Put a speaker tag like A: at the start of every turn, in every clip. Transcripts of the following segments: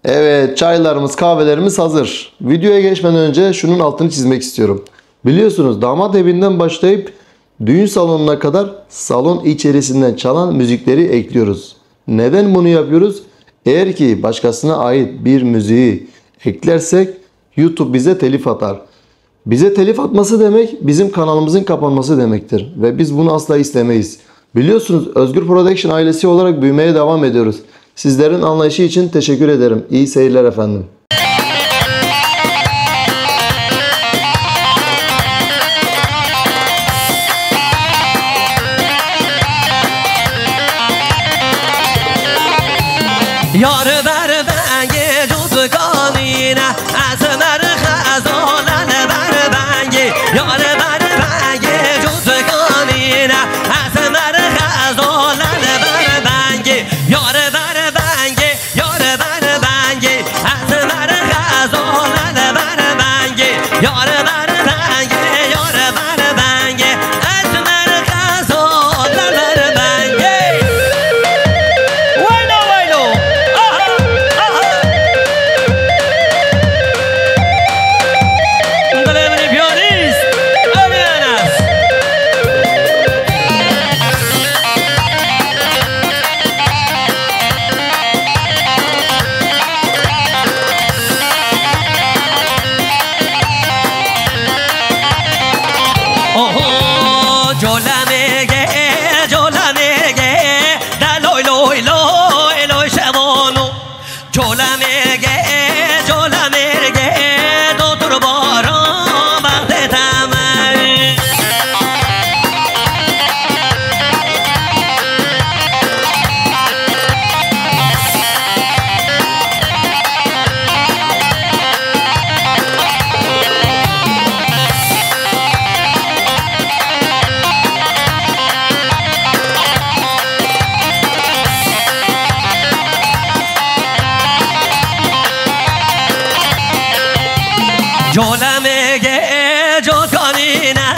A: Evet, çaylarımız, kahvelerimiz hazır. Videoya geçmeden önce şunun altını çizmek istiyorum. Biliyorsunuz damat evinden başlayıp düğün salonuna kadar salon içerisinden çalan müzikleri ekliyoruz. Neden bunu yapıyoruz? Eğer ki başkasına ait bir müziği eklersek YouTube bize telif atar. Bize telif atması demek bizim kanalımızın kapanması demektir. Ve biz bunu asla istemeyiz. Biliyorsunuz Özgür Production ailesi olarak büyümeye devam ediyoruz. Sizlerin anlayışı için teşekkür ederim. İyi seyirler efendim.
B: Yar ver bengi cüz kanine Esmer khazolan ver bengi Yar ver bengi cüz kanine Esmer khazolan ver bengi Yar ver bengi Yar ver bengi Esmer khazolan ver bengi Yar ver bengi Yar ver bengi Esmer khazolan ver bengi Vaylo vaylo جولمگه جز کنینه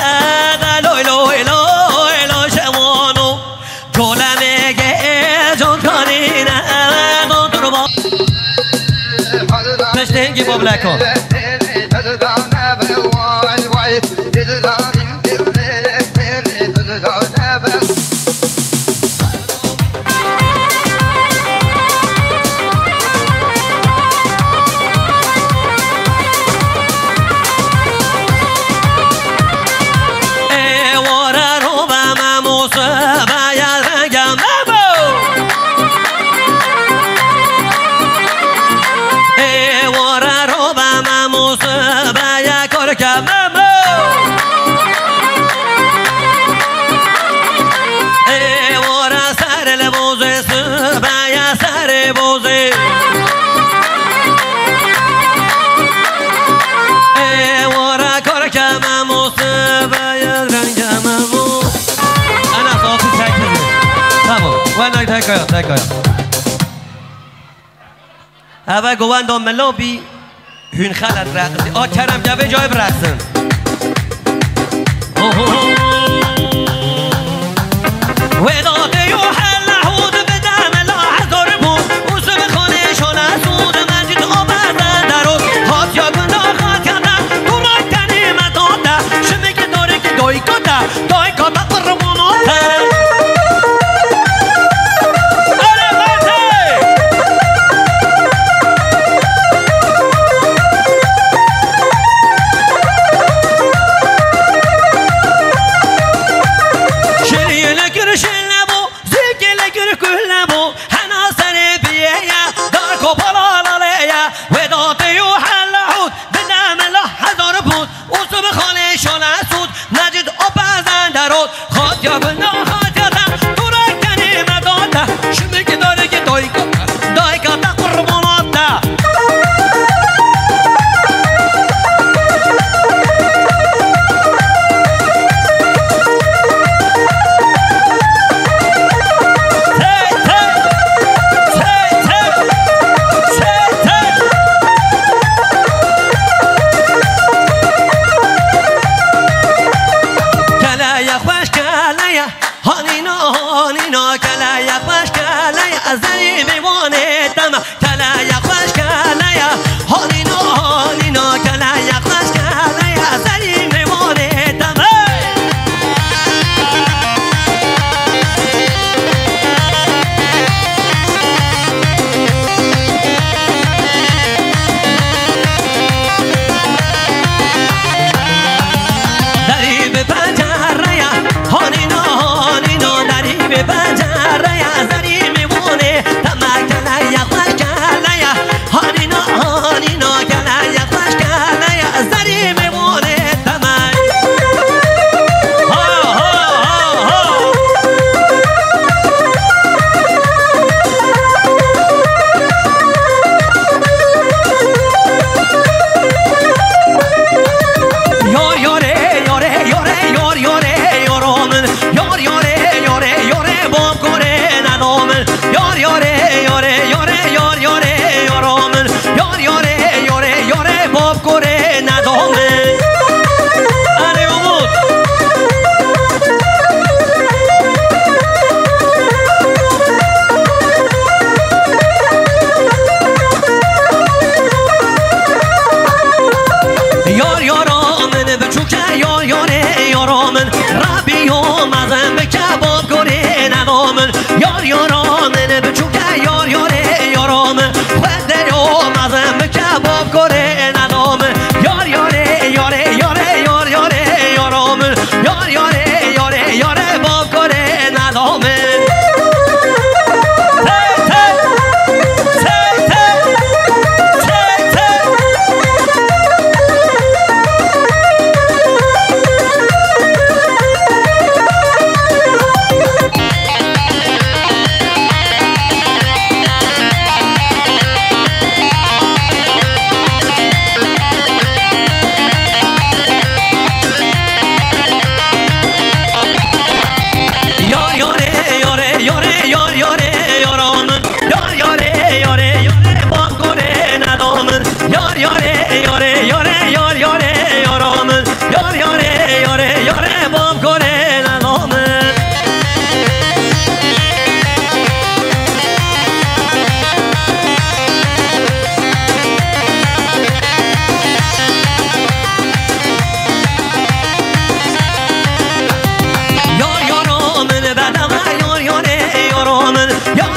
B: دلوی لوی لوی لوی شمانو جولمگه جز کنینه دور با پشتنگی بابلکان اول گوان دام ملابی هون خلط رقصی آ کرم جوه جای برقصن وداده یو حل حود بدم لاحظار بود اوسو بخونه شونه سود مجید آبزن درو هات یا گنده خواهد کردن تو رای تنیم داده شمی که داره که دای کاته قرباناته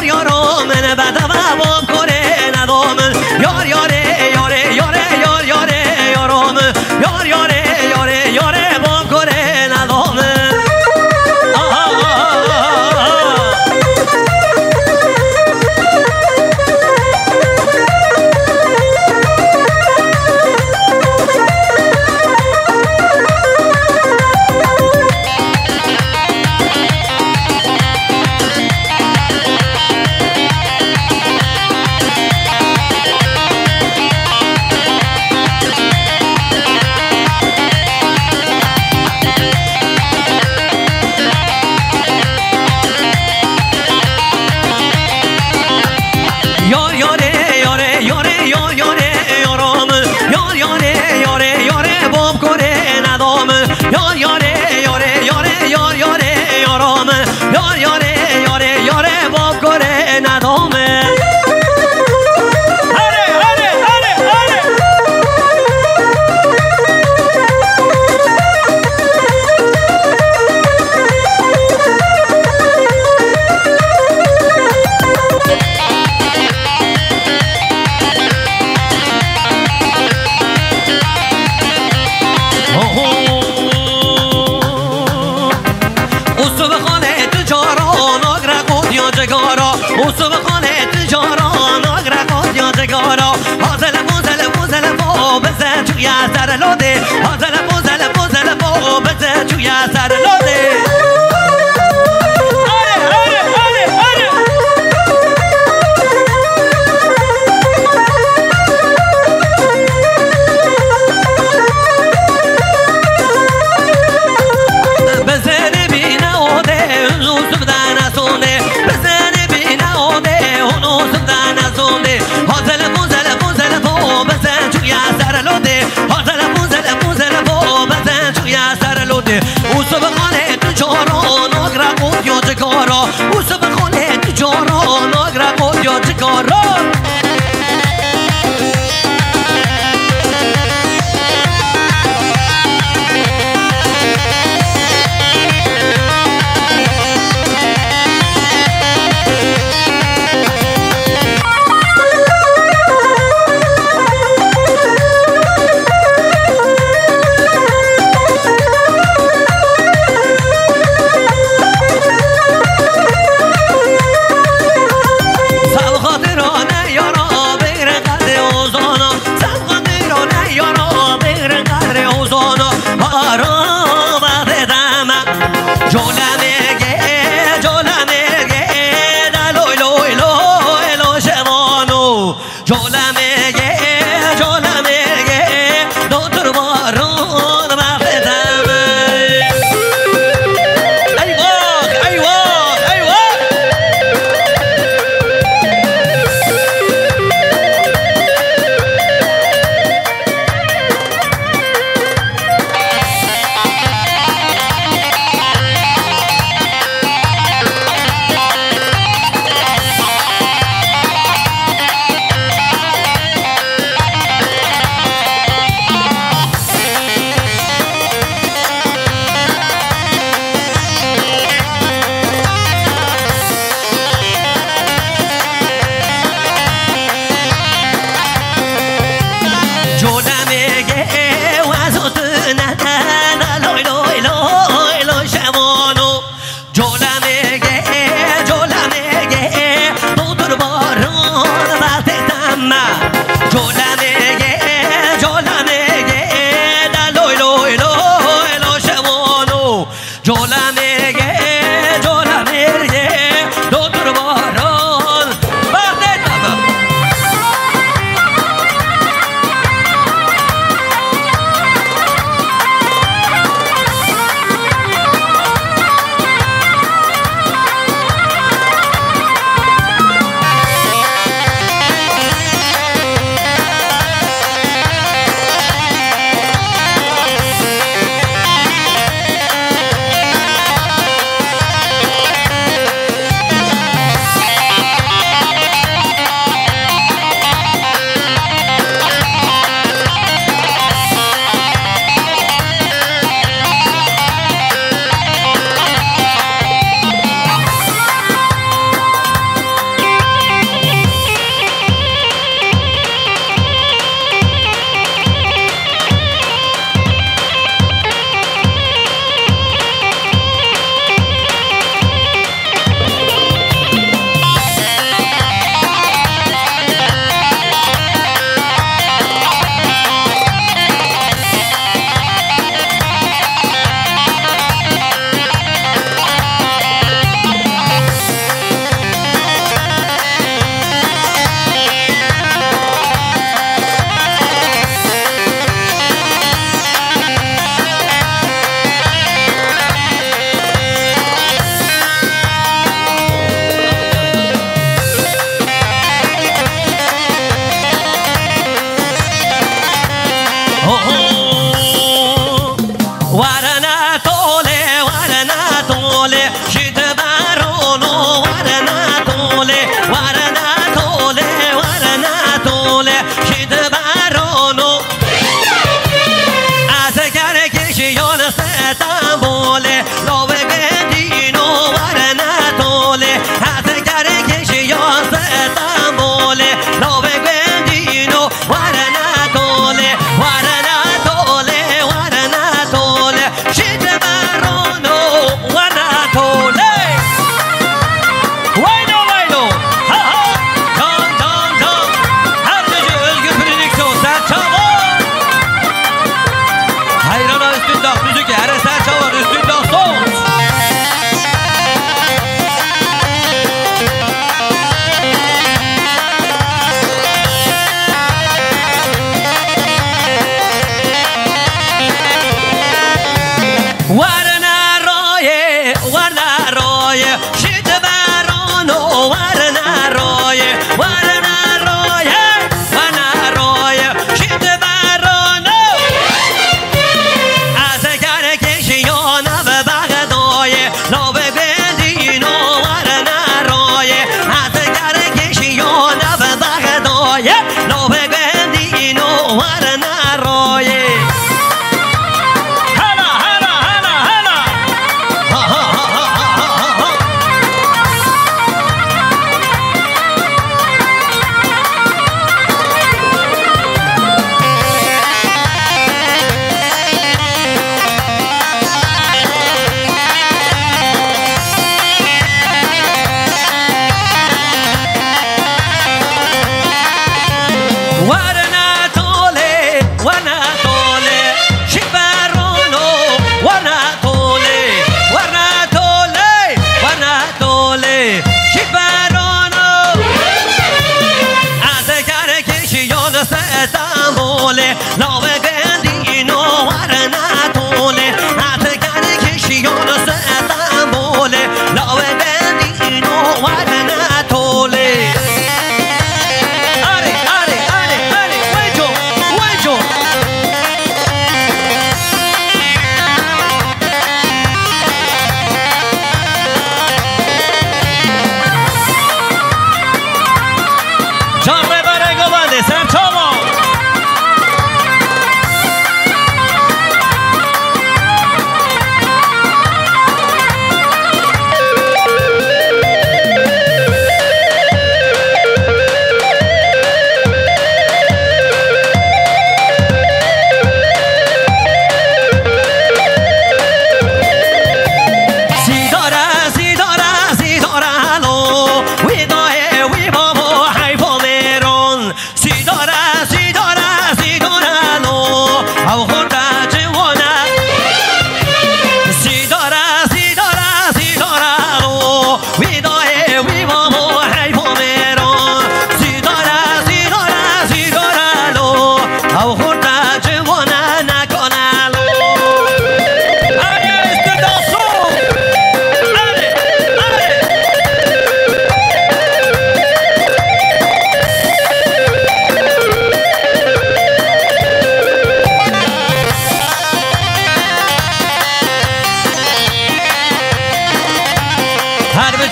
B: یار یارو من بده و باب کنه ندام یار یاره یاره یاره یار یاره یارم یار یاره یاره یاره باب کنه ندام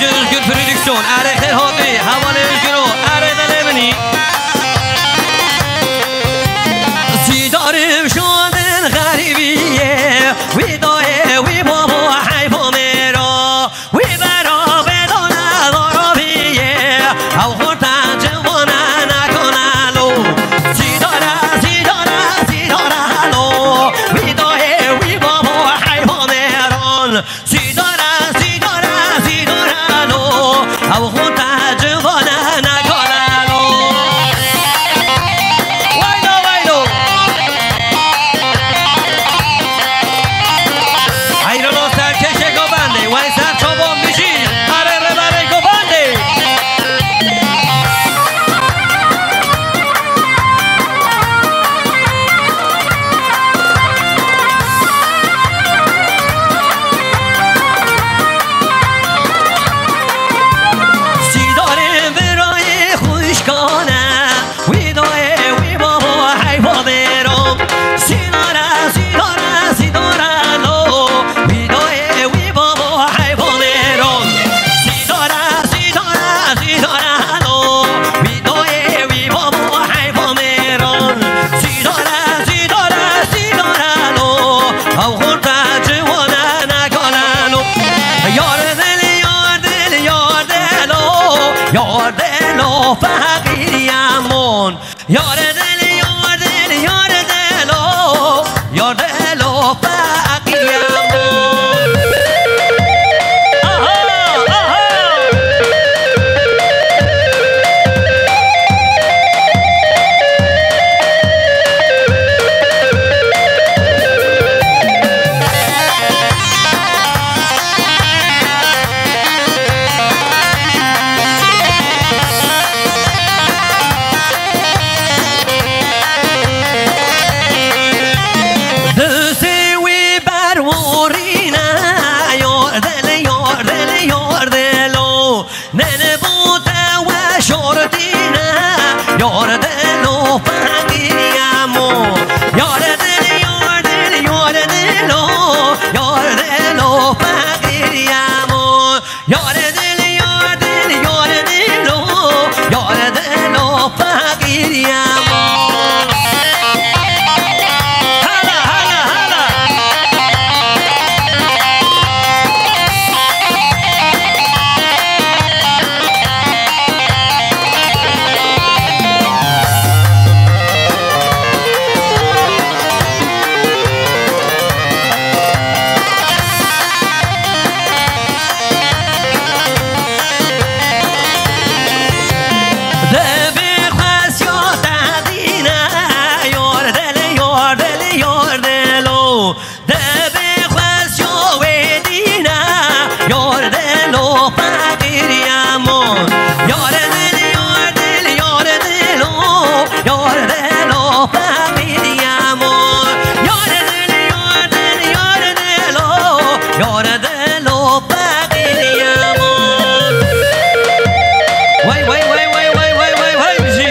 B: برنامج özgür prodüksiyon Erikler Hobi Havalı özgür o Erikler Evni Zidarım şu andın garibiye Vidaye vi baba hayfo mera Vi bera bedana darabiye Av hortan cevana nakonalo Zidara zidara zidara halo Vidaye vi baba hayfo meran Zidara zidara zidara halo Av hortan cevana nakonalo Vaylo vaylo Hayrola serkeşe gobande Vay ser çoban bişi Are bebere gobande Sidarım برای خوشگانه ویدای وی بابا حیفا برام سیداره سیداره سیداره لو ویدای وی بابا حیفا برام سیداره سیداره سیداره لو ویدای وی بابا حیفا برام سیداره سیداره سیداره لو او خورده جوانه نکنه یار دل یار دل یار دلو یار دلو فقیریمون یار دل یار دل یار دلو یار دلو فقیریمون آها آها Düzü vi bervorine yar del o nene bude ve şordine yar del o fagiriyamo yar del yar del yar del o yar del o fagiriyamo yar del yar del yar del o yar del o fagiriyamo Hala hala hala Devi khasiyat adina yor del o Devi khasiyat edina yor del o faqiriyamon yor del yor del yor del o yor del o faqiriyamon yor del yor del yor del o yor del o faqiriyamon Vay vay vay vay vay vay vay vay bizi.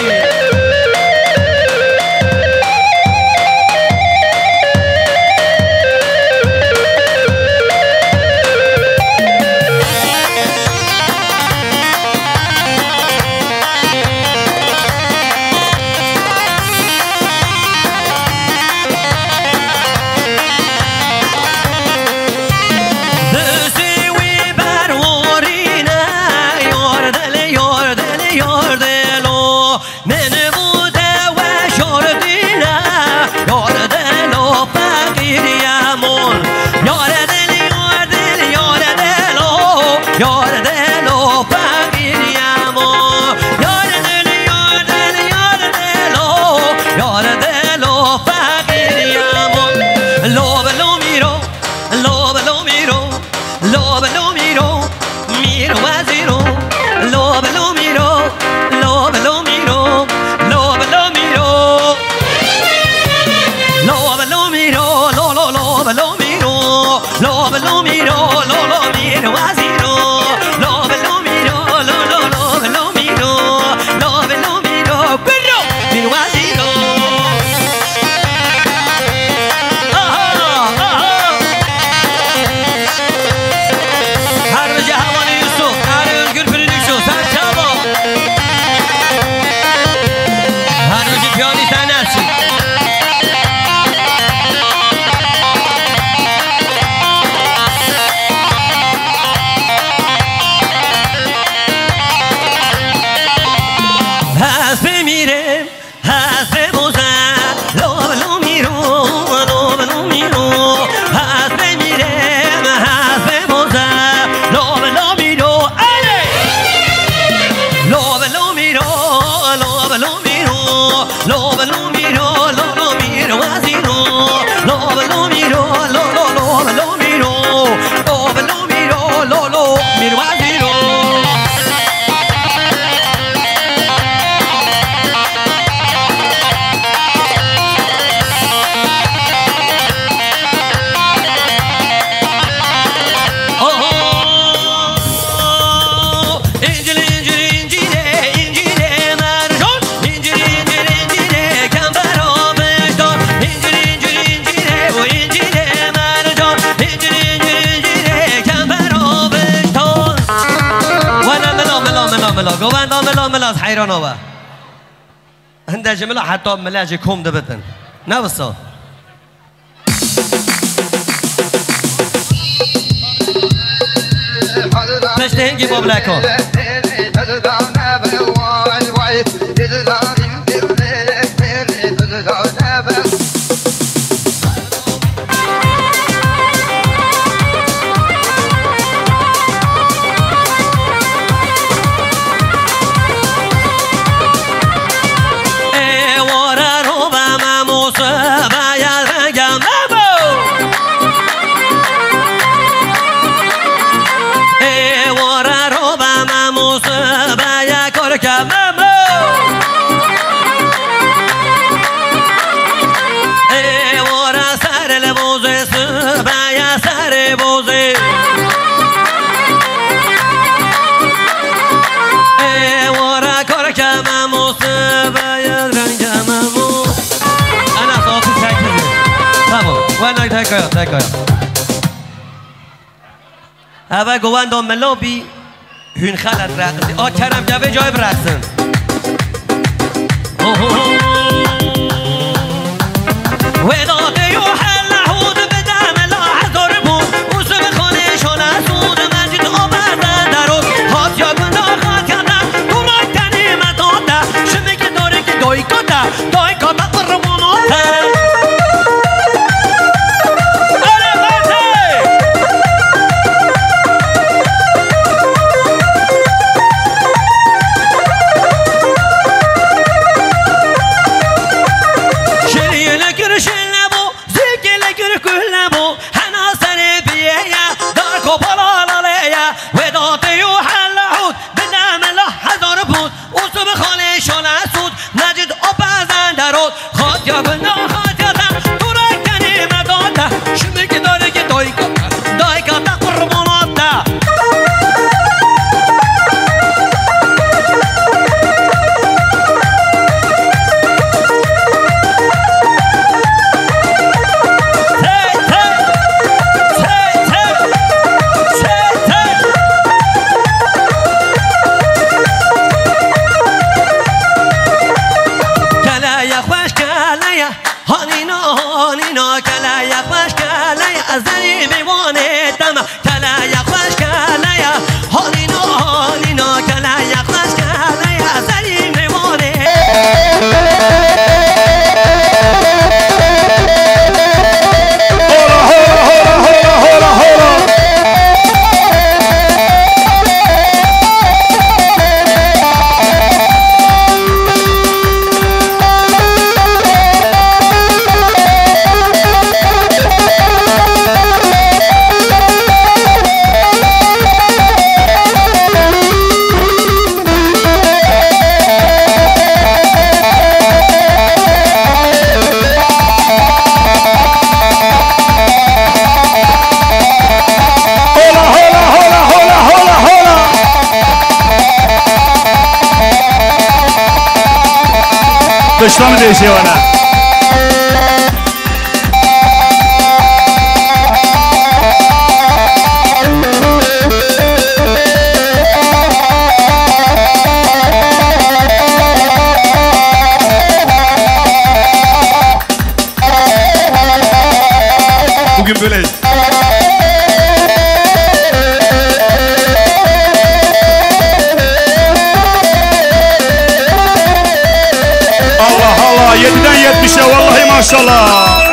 B: Düzü vi bervorine yor del yor del o nene bude ve şordine yor del o faqiriyamon yor del yor del yor del o yor del o faqiriyamon yor del yor del yor del o yor del o faqiriyamon Love lo miro love lo miro love lo miro miro waziro love lo miro love lo miro love lo miro love lo miro lo lo love lo miro love lo miro lo lo miro waziro love lo miro lo lo love lo miro love lo miro pero miro waziro aha aha Her gece havalı Yusuf گواندا ملا ملا از حیران آوا هنده جملا حتی ملاج کم دبتن نه بسا پشت هنگی بابلا کن اوه گواندا ملا بی هون خلط رقصی آ کرم جوه جای برقصن وداده یو حل حود بدم لا حضر بود اوسم خانه شونه سود مجید آبردن درود هات یا گنده خواهد کردن تو رای تنیمت آده شمی که داره که دایی کده قرباناته
C: دشتام دیشه وانا bugün böyleyiz. Allah 7'den 70'e vallahi maşallah.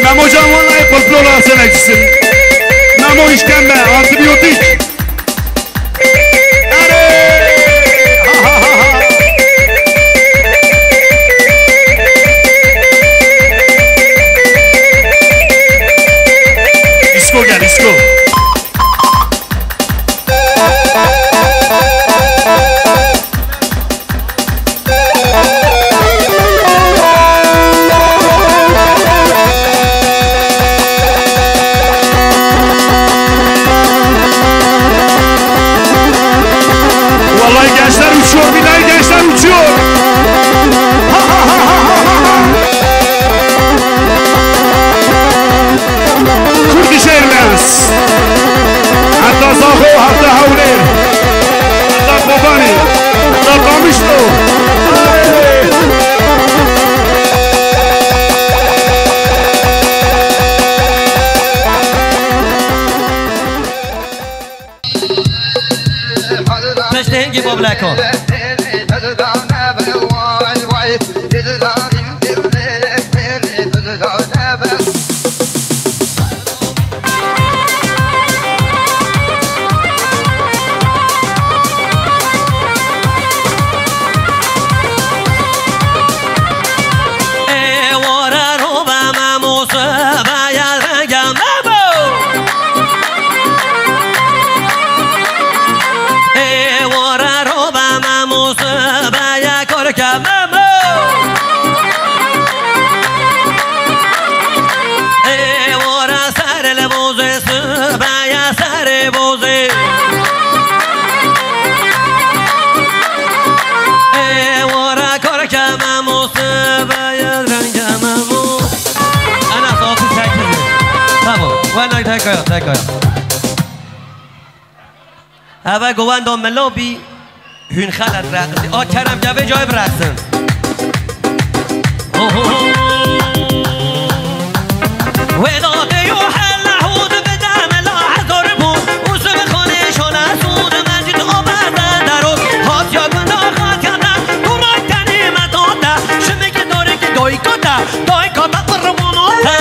C: Memo can vallahi folklor sanatçısı. Memo işkembe, antibiyotik.
B: بگی بابلک ها اول گوند ملابی هون خلط رقصی آ کرم جوه جای برقصن وداده و حل حود بدم لاحظار بود اوز بخانه شانه سود مجید آبردن درو هات یا گنده خواهد کردن تو رای تنی مداده شمی که داره که دای کاتا قرباناته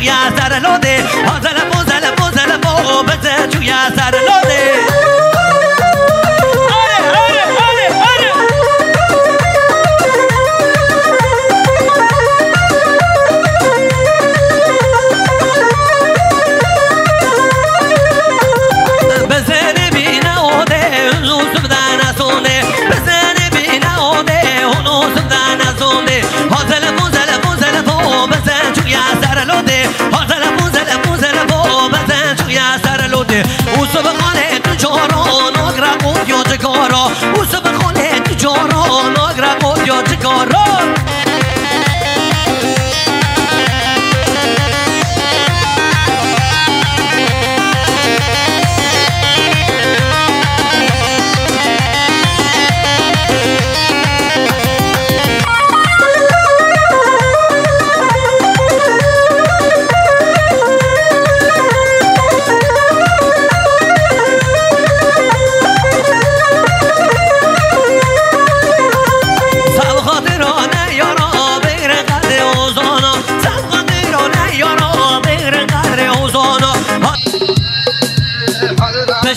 B: چویا سر لوده هازل بو بزن چویا سر لوده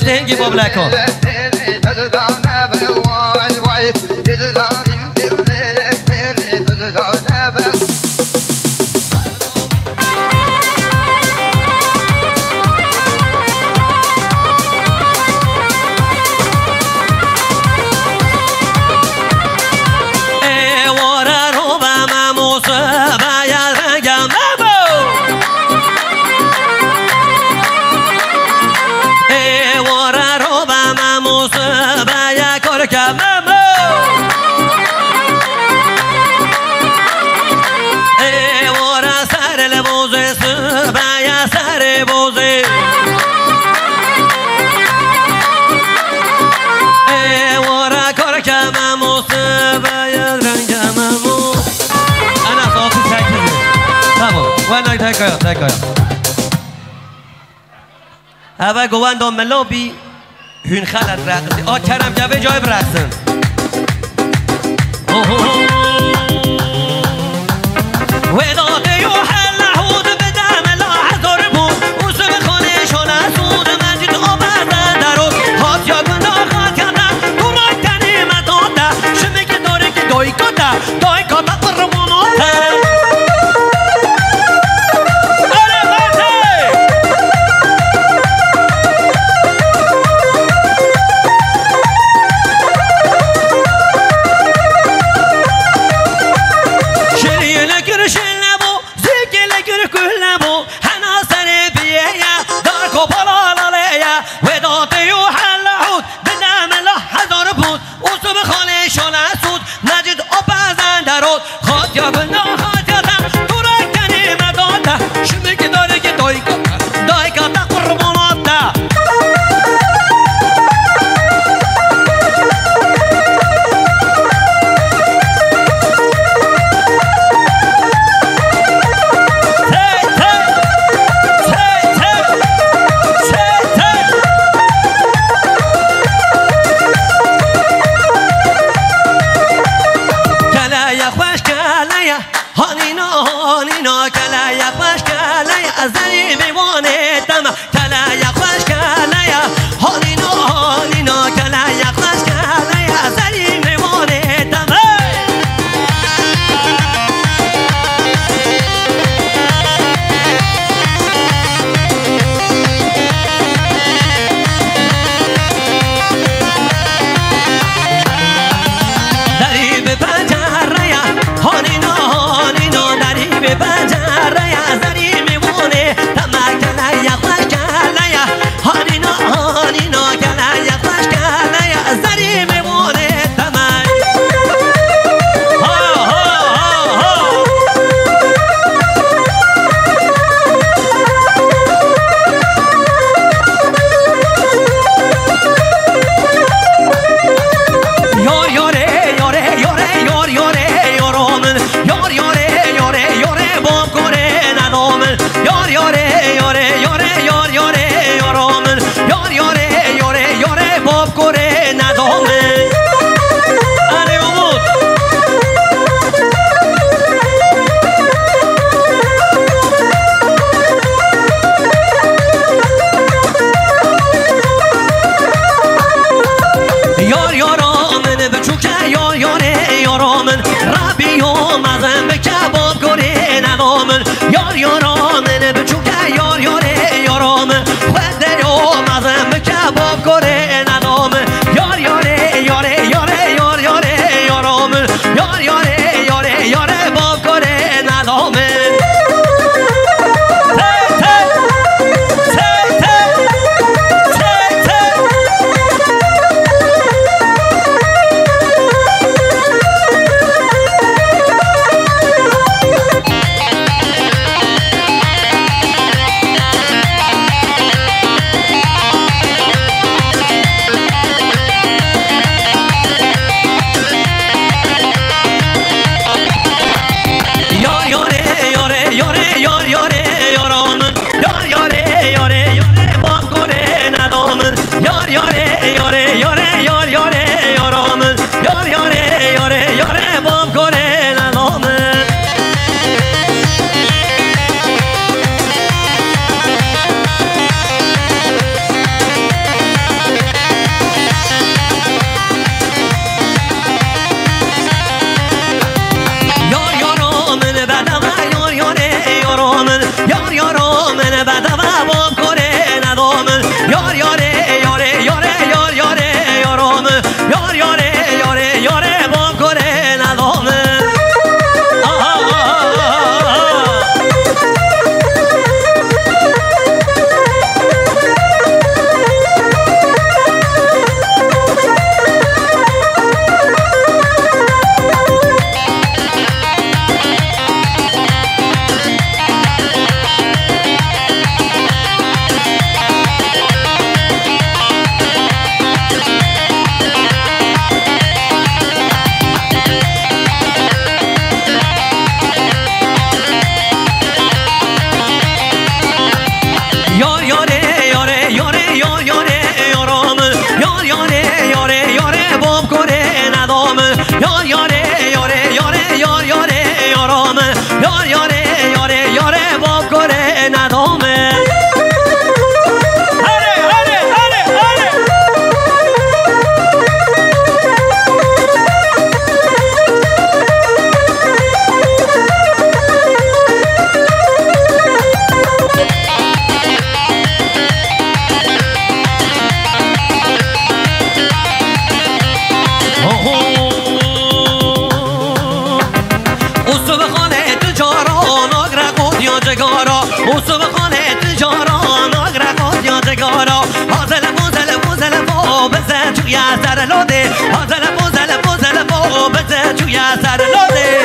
D: Thank you, Bob Lacon.
B: اول گوان دام ملابی هون خلط رقصی کرم جوه جای برقصن وداده یو حل حود بدم لاحظار بود اوسم خانه شونه سود مجید آبادن درود هات یا گناه خات کردن تو رای تنیمت آده شمی که داره که دای کده قربوناته خانه تجاران آگره خود یا جگارا خانه تجاران آگره خود یا جگارا حاضل بوزل با بزن توی سر لاده حاضل بوزل با بزن توی سر لاده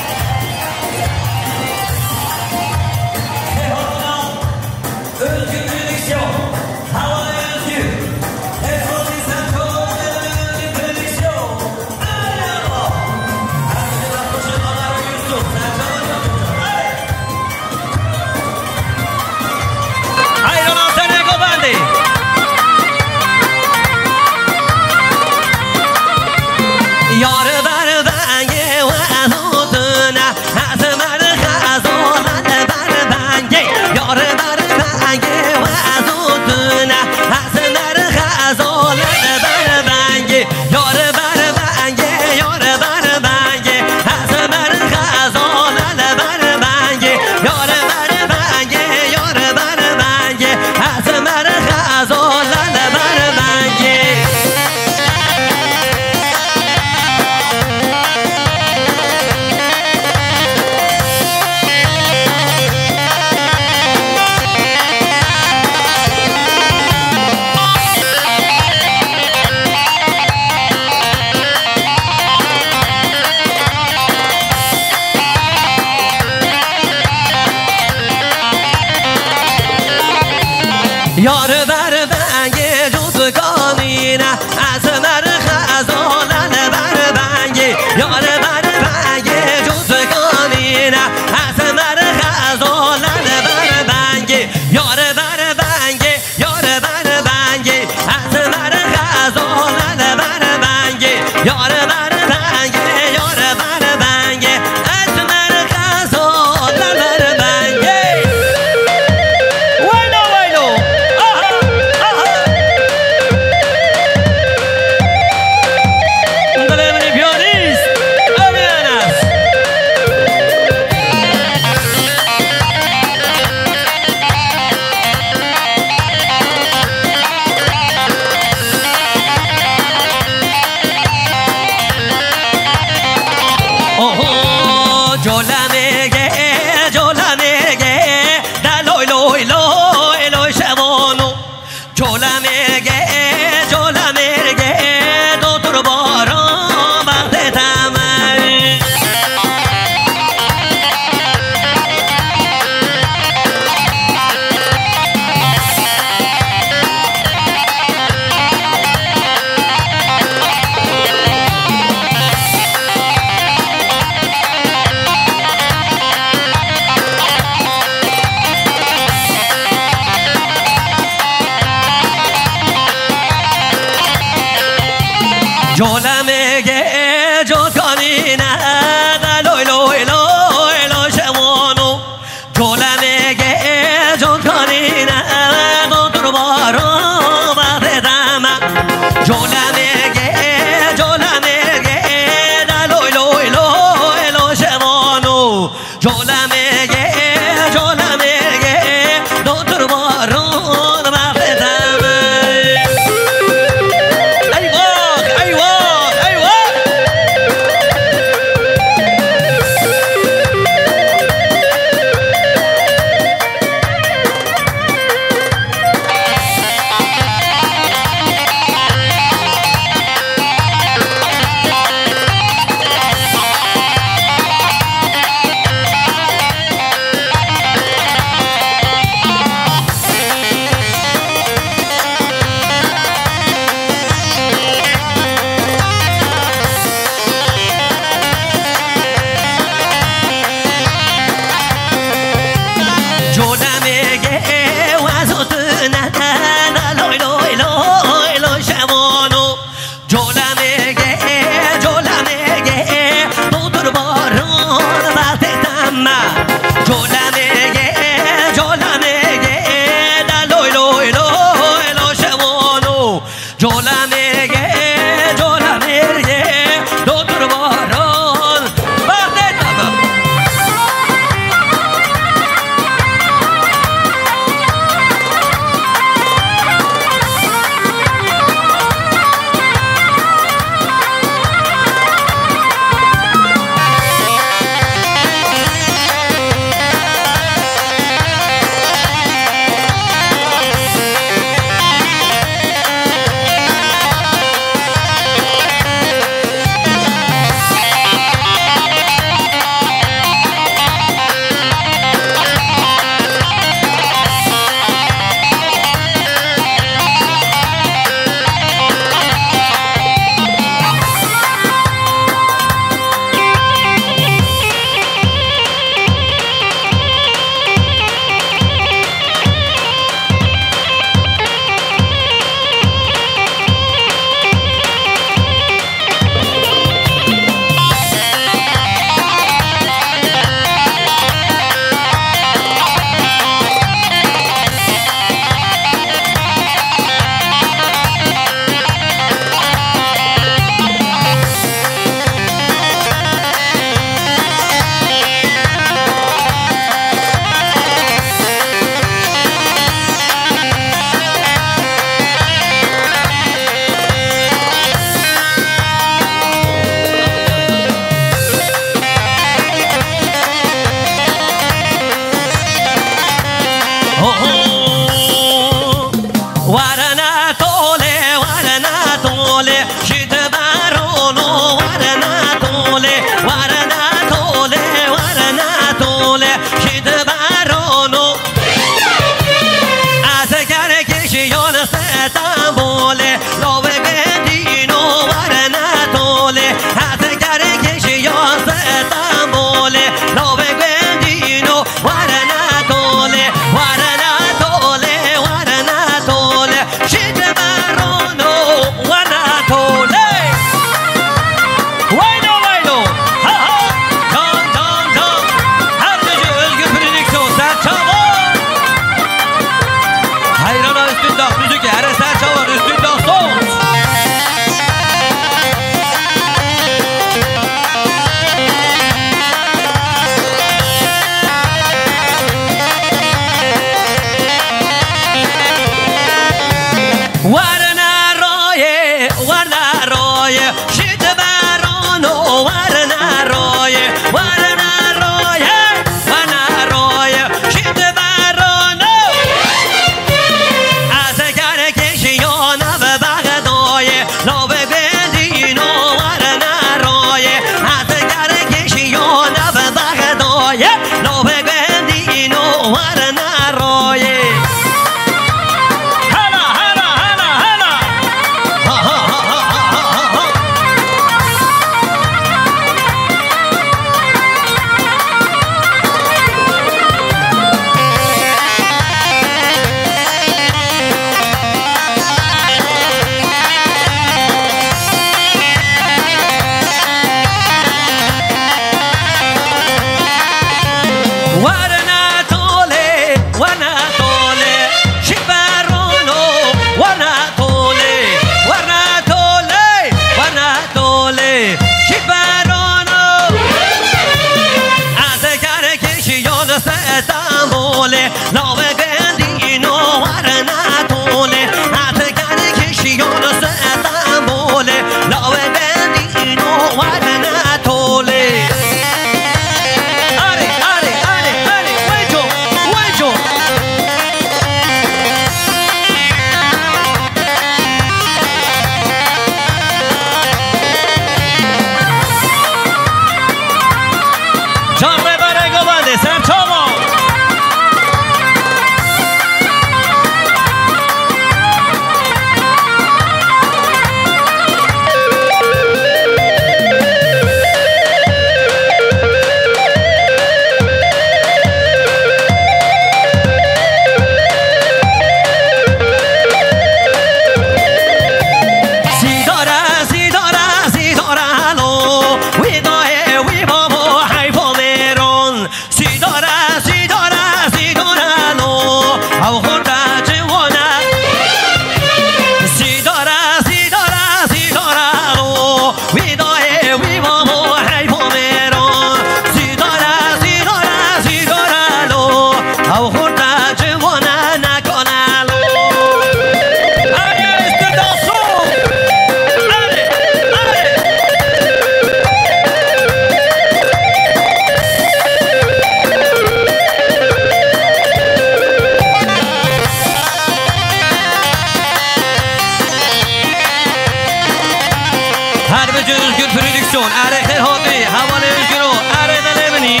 B: بیرون اره خیر هاتی حواله گرو اره دلمنی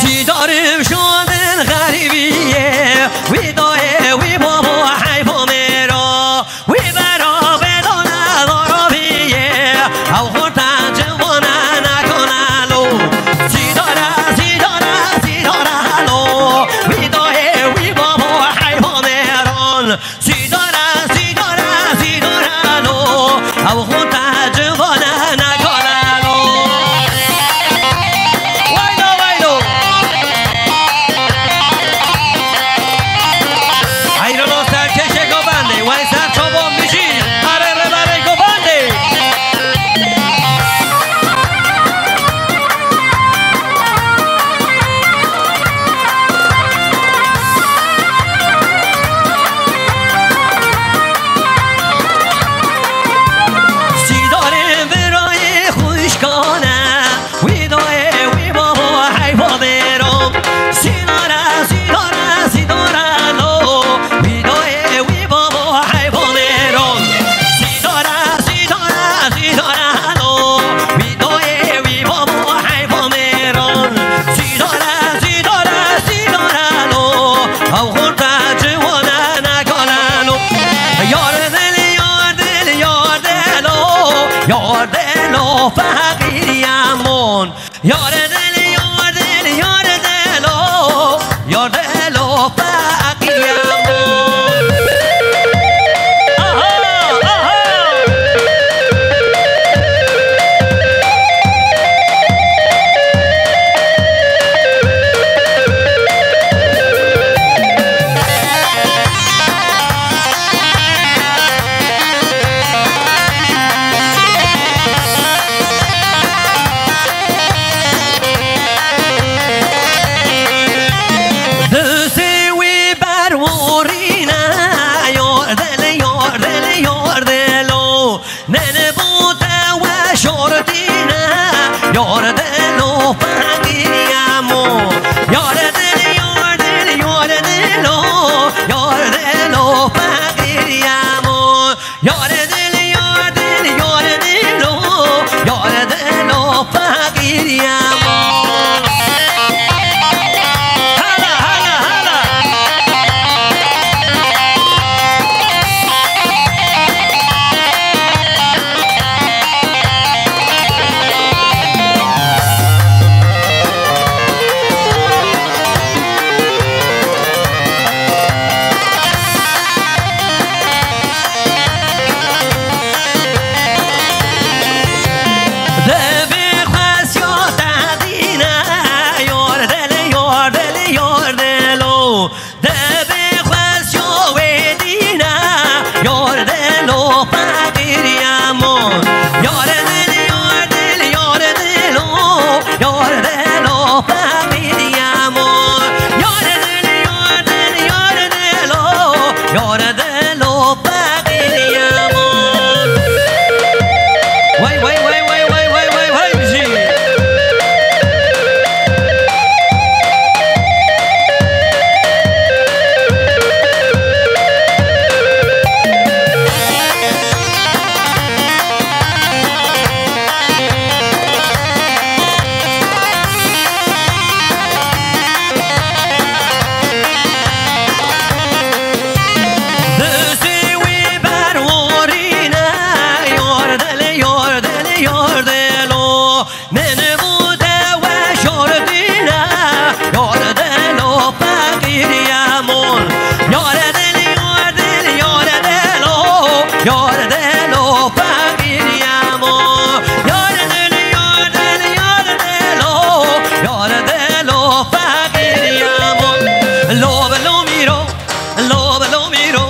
B: سیدارم شدن غریبیه وی دایه وی بابا حیفا میرا وی برا بدانه دارابیه او خورتن جوانه نکنالو سیداره سیداره سیداره لو وی دایه وی بابا حیفا میران سیداره سیداره سیداره لو او خورتن جوانه نکنالو وایلو وایلو ایرانو سرکش گوبنده وای سر چوبان میشی اره ببره گوبنده سیداره برای خوشگانه وی دایه وی بابا حیفا برام سیداره سیداره سیداره لو وی دایه وی بابا حیفا برام سیداره سیداره سیداره لو وی دایه وی بابا حیفا برام سیداره سیداره سیداره لو او خورده جوانه نکنالو یار دل یار دل یار دلو یار دلو فقیریمون یار دل یار دل یار دلو یار دلو فقیریمون آها آها دستی وی برورینه یار دلو ننه بوده و شردینه یار دلو فقیریمو یار دل یار دل یار دلو یار دلو فقیریمو یار دل یار دل یار دلو یار دلو فقیریمو هلا هلا هلا دبی خواست یا دادینه یار دل یار دلو دبی خواست یا ویدینه یار دلو فقیریمون یار دل یار دل یار دلو یار دلو فقیریمون یار دل یار دل یار دلو یار دلو فقیریمون وای وای وای وای وای وای وای وای میشی دستی وی برورینه یار دل یار دلو ننه بوده و شردینه یار دلو فقیریمون یار دل یار دل یار دلو یار دلو فقیریمون یار دل یار دل یار دلو یار دلو فقیریمون لو بلو میرو لو بلو میرو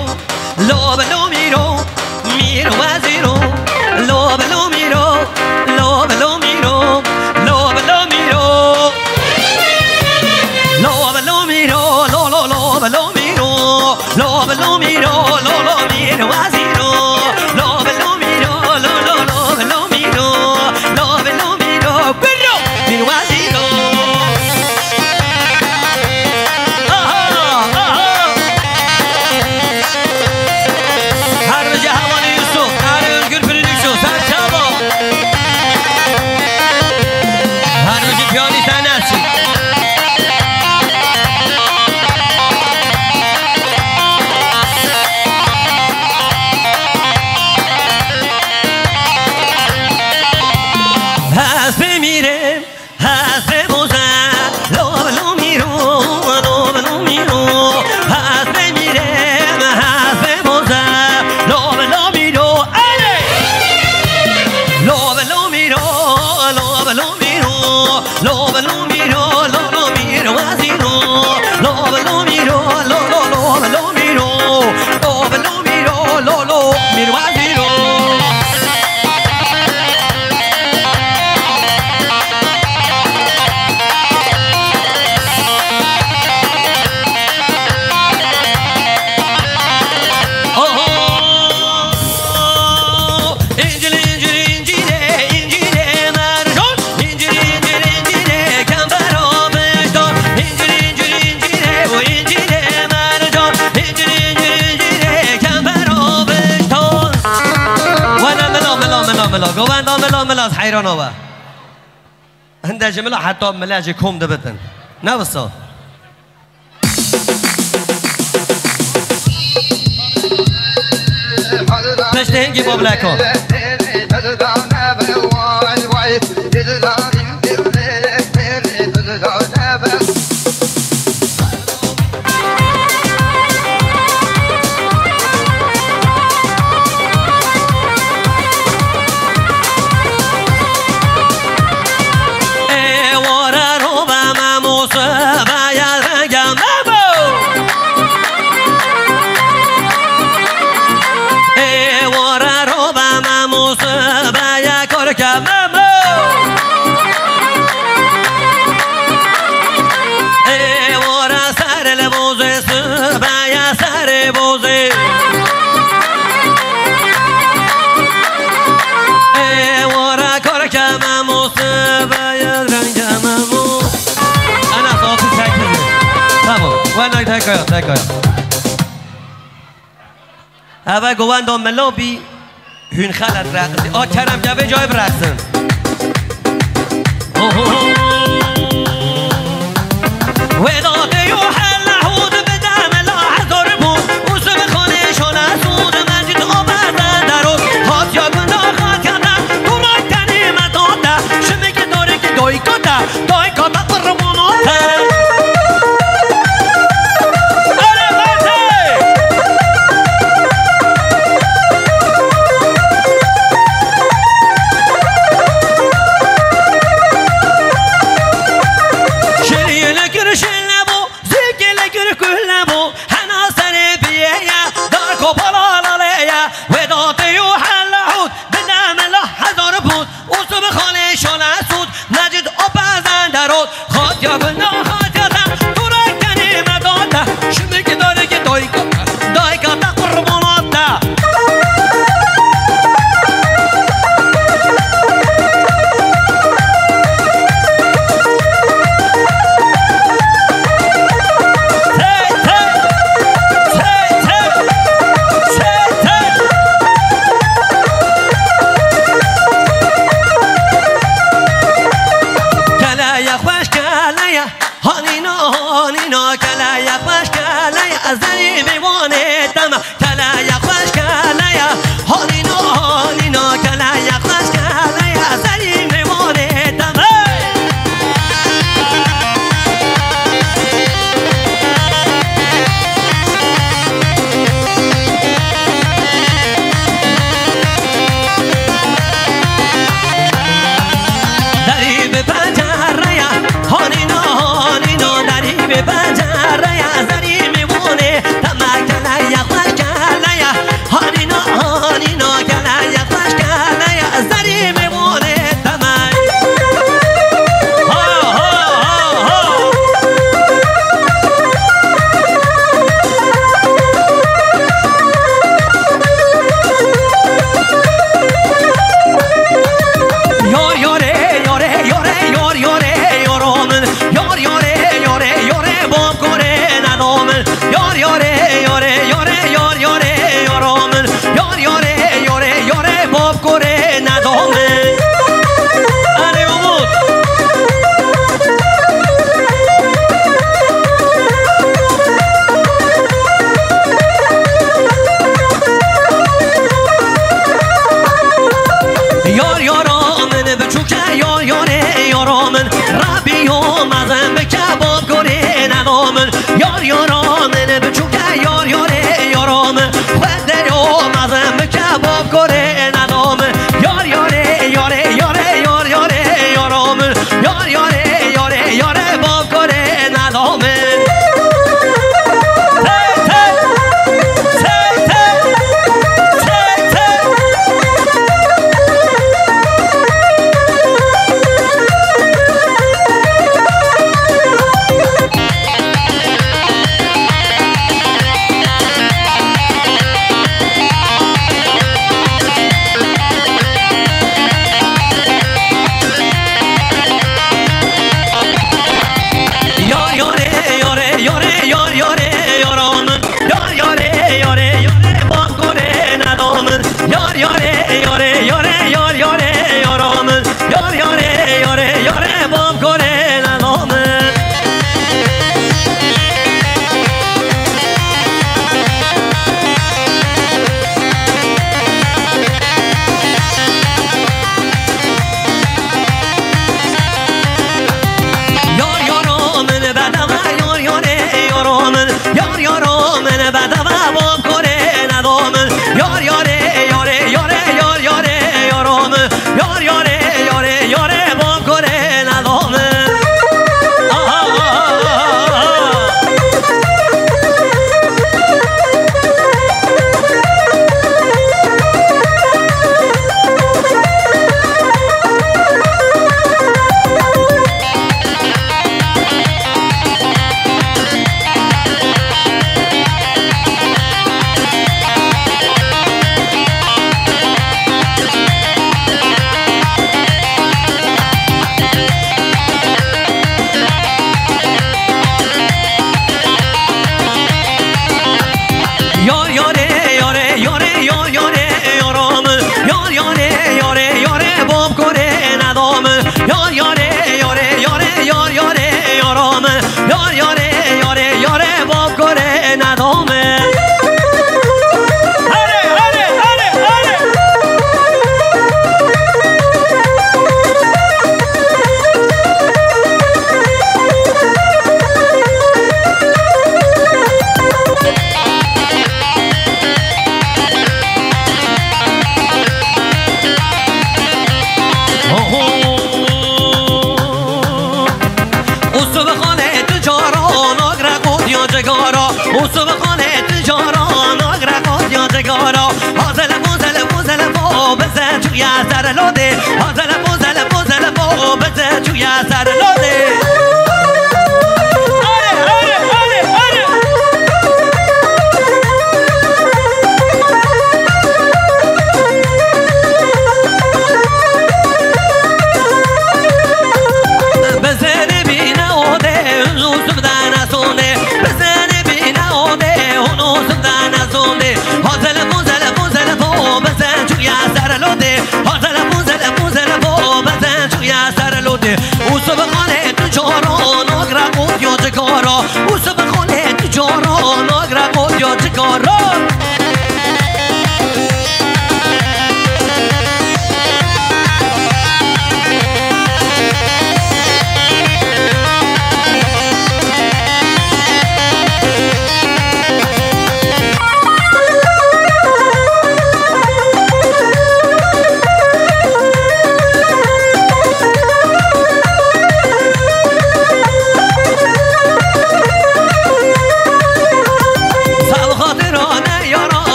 B: لو بلو میرو میرو وزیرو لو بلو میرو لو بلو میرو لو بلو میرو لو بلو میرو لو لو لو بلو میرو لو بلو میرو لو لو میرو وزیرو لو بلو میرو لو لو لو بلو میرو لو بلو میرو برو میرو وزیرو هر جه حوالی یوسف هر özgür pürünüksüz
D: ملا گواندا ملا ملا حیران آوا هنده جملا حتی ملاج کم دبتن نه بسا پشت هنگی بابلکان تکایا اوه گواندا ملا بی هون خلط رقصی آ کرم گوه جای برقصن وداده یو حل نحود بدم لا حضر بود اوزو بخونه شونه سود مجید آبردن درود هات یا گنده خواهد کردن تو رای تنیمت آده شمی که داره که دای کده قربوناته
B: یار یاره یاره یاره با کره ندامه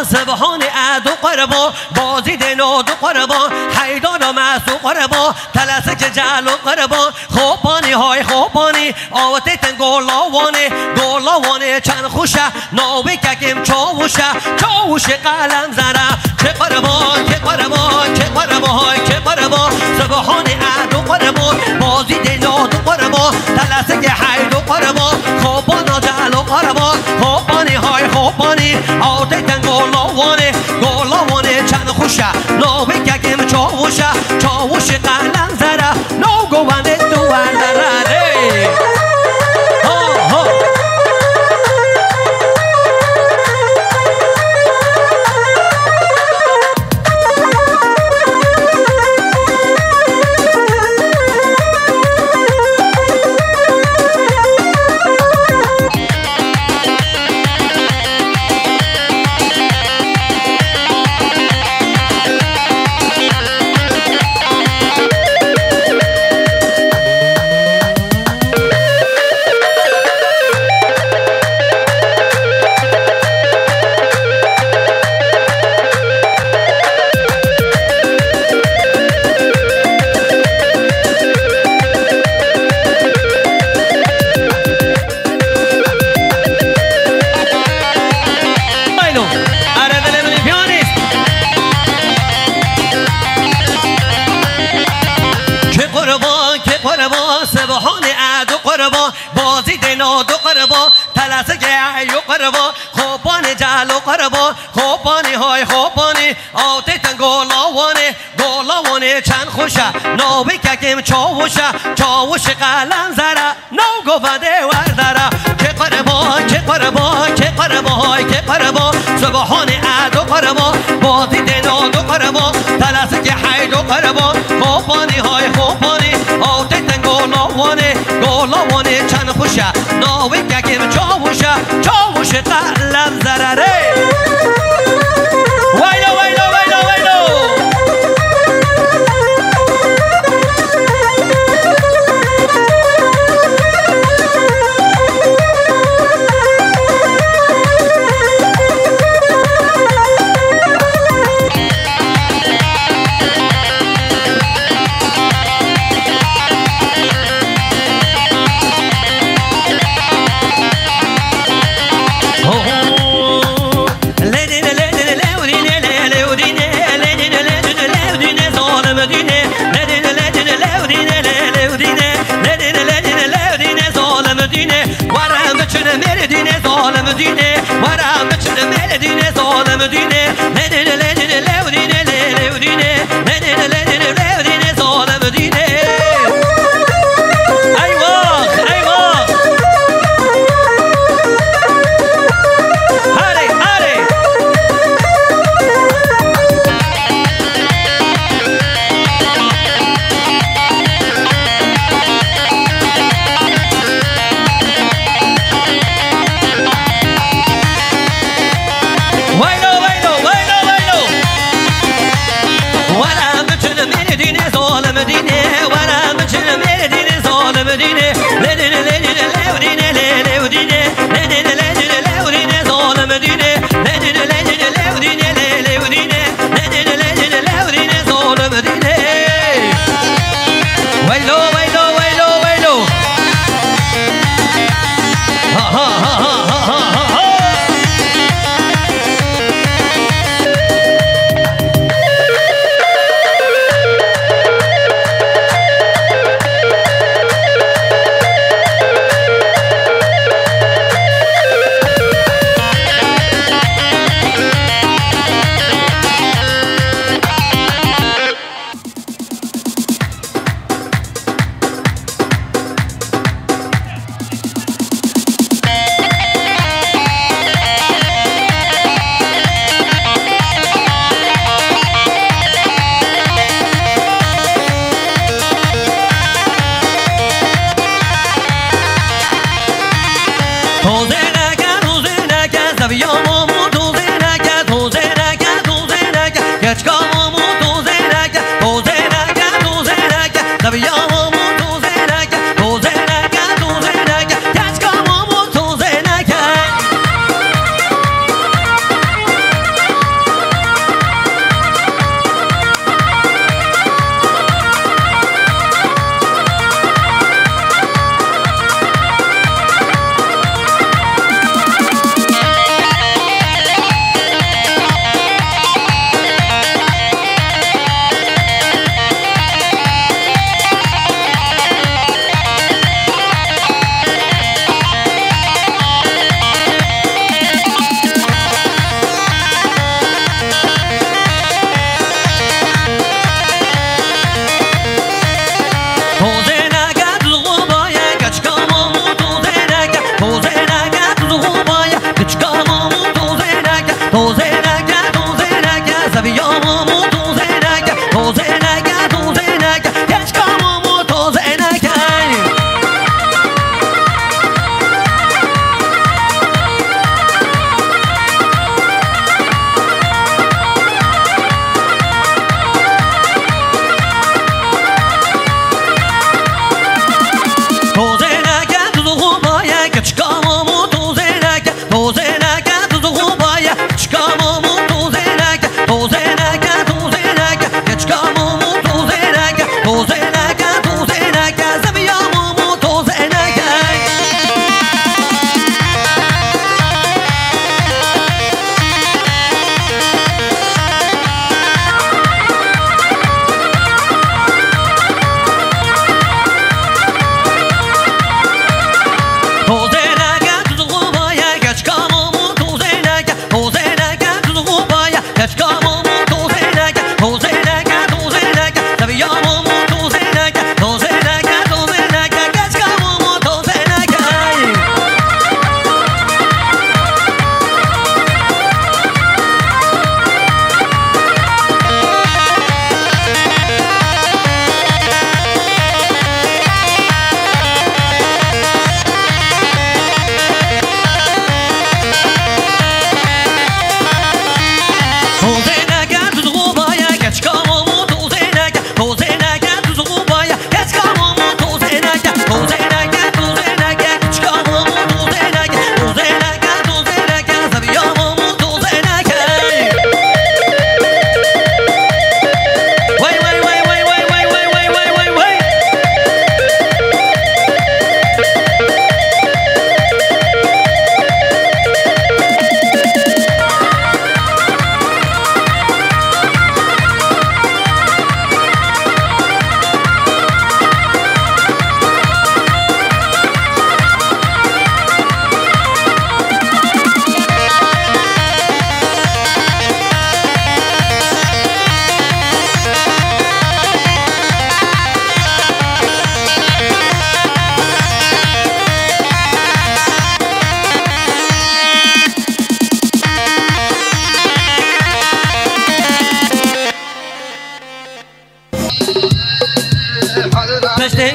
D: سبحان عدو قربان بازی دنو دو قربان حیدان و مسو قربان تلسک جلو قربان خوبانی های خوبانی آوته تن گولاوانه چند خوشه ناوی ککیم چاوش قلم زره چه قربان که قربان که قربان که قربان سبحان عدو قربان بازی دنو دو قربان تلسک حیدو قربان خوبانا جلو قربان خوبانی های خوبانی آوته تن گولاوانه چند خوشه ناوی ککیم چاوش قلم زره نو گوانه دو وردره
B: قربان سبحان عدو قربان بازی دنا دو قربان تلسه گیو قربان خوبانی جلو قربان خوبانی های خوبانی آتی تن گولاوانه چند خوشه نوی ککیم چاوش قلم زره نو گفته وردره که قربان که قربان که قربان که قربان سبحان عدو قربان بازی دنا دو قربان تلسه که حیدو قربان خوبانی های خوبانی آتی تن گولاوانه چند خوشه نوی ککیم چاوش قلم زره ویلو ویلو ویلو ویلو ویلو ویلو ویلو ویلو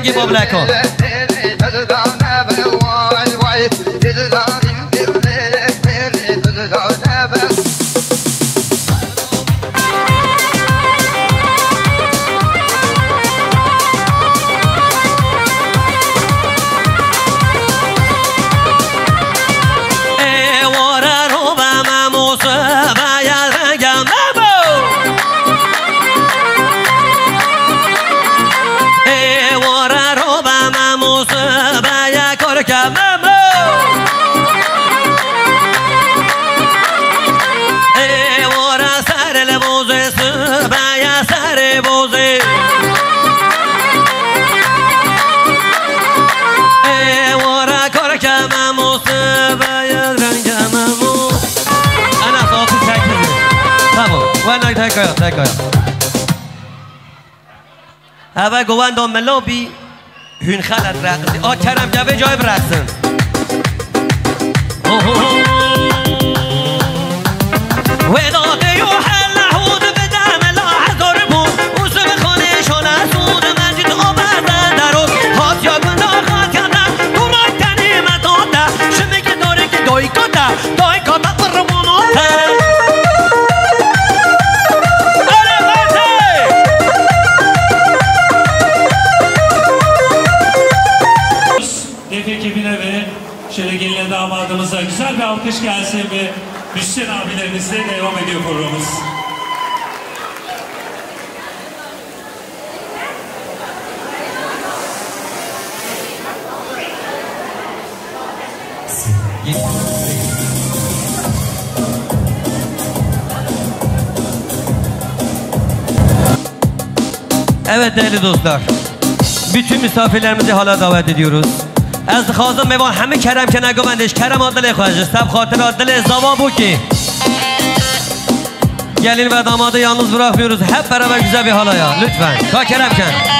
B: دنگی بابلکان
D: اوه گوان دام ملابی هون خلط رقصی کرم جوه جای برقصن وداده و حل حود بدم لاحظار بود اوزم خانه شانه سود مجید آبردن درود هات یا گناه خواهد کردن تو رای تنیمت آده شمی که داره که دایی کده برموناته
E: ekibine ve şöyle gelinen damadımıza güzel bir alkış gelsin ve müzisyen abilerimizle devam ediyor programımız.
D: Evet değerli dostlar, bütün misafirlerimizi hala davet ediyoruz. از خازم میوان همه کرم که نگوندش کرم عادل خواهش سب خاطر عادل زوا bu ki gelin ve damadı yalnız bırakmıyoruz, hep beraber güzel bir halaya lütfen ka keremken.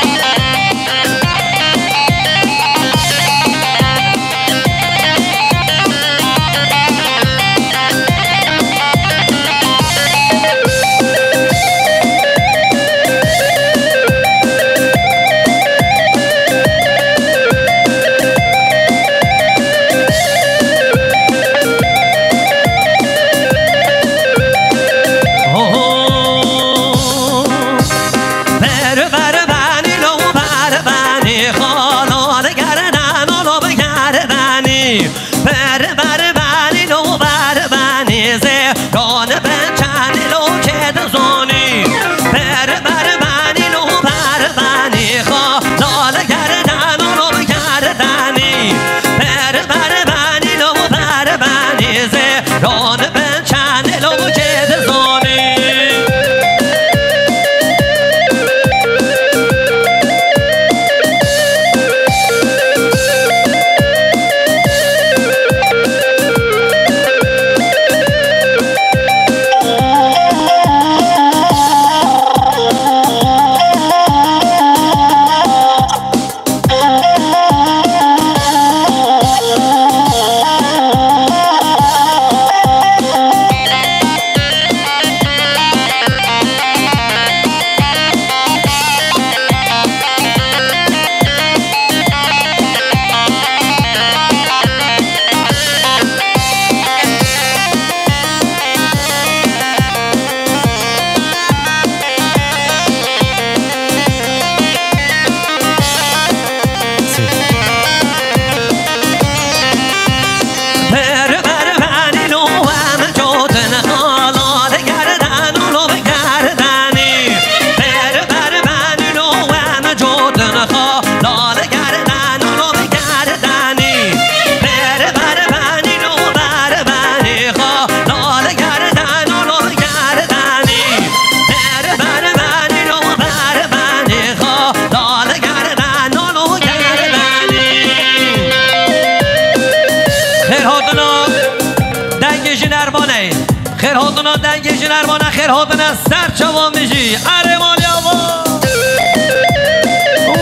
D: خیر هاتونا دنگشین ارمانه خیر هاتونا سر چوان میشی اره مالی آبا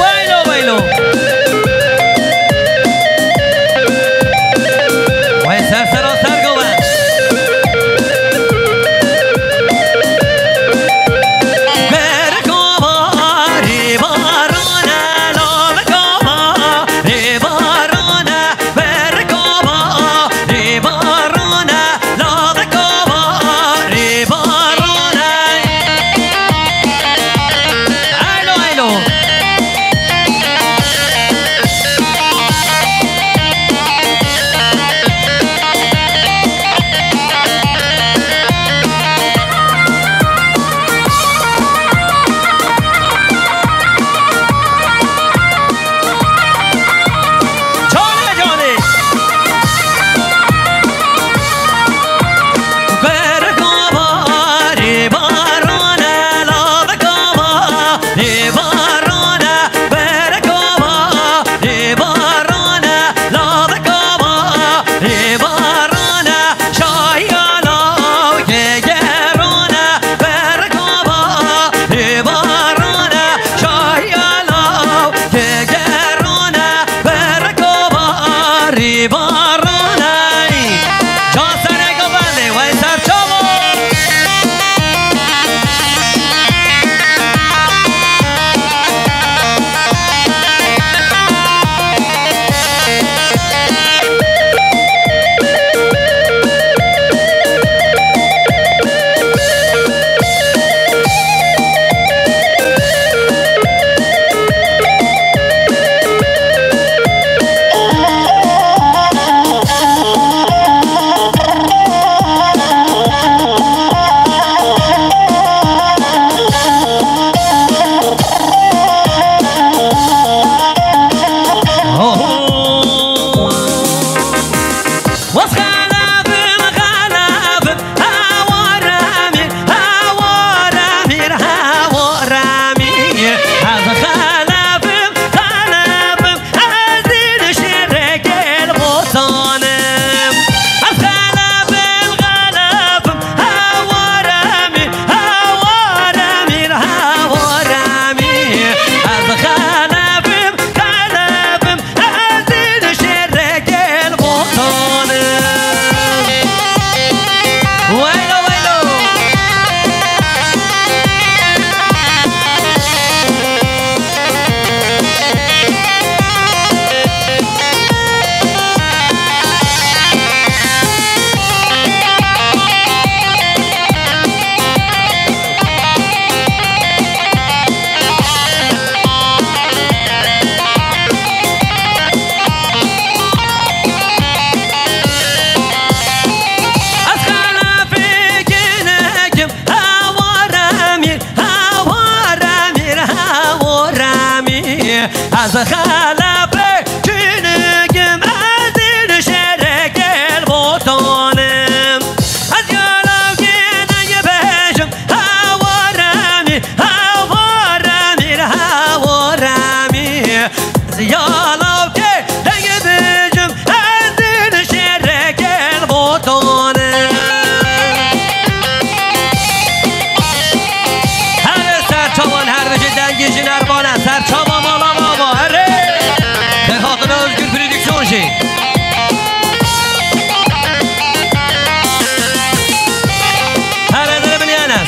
D: ویلو ویلو وی سر سرا سر گوه برکو باری بارانه لام خلفه چینگم از این شرک البوتانم از یالم گینه بشم هوارمی هوارمی هوارمی از یالم گینه بشم از این شرک البوتانم هر سرچوان هر بشه دنگیشی نربانه سرچوان مالا بابا هره خیلی özgür prodüksiyon şey her edere biliyeniz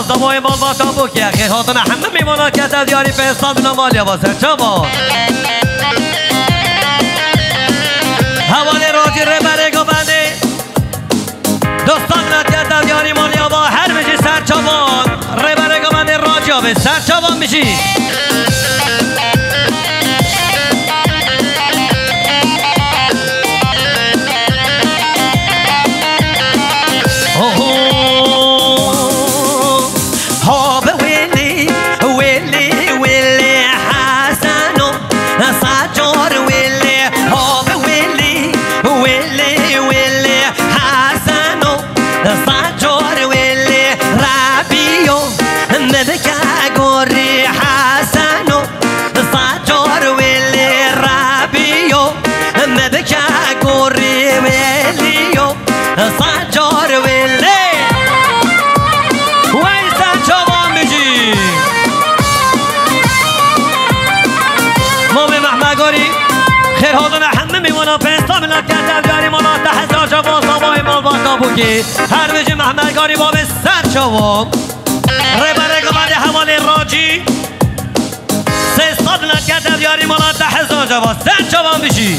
B: دمای مال با تابو که خیر هاتون همه میمانا که از یاری فستان بنا مالیا واسه چما حوالی راجی ربره گو بنده دوستان نتیت از یاری مالیا با هر بشی سرچوان ربره گو بنده راجی ها به سرچوان بشی Oh سجار ولی وی سجوان بجی مومی محمدگاری خیر حاضر همه میوانا پنستا ملت کرده بیاری مالا ده هزار جوان سابای مال باتا بوکی هر بجی محمدگاری باب سر جوان ربره قبل حوالی راجی 300 ملت کرده بیاری مالا ده هزار جوان سر جوان بجی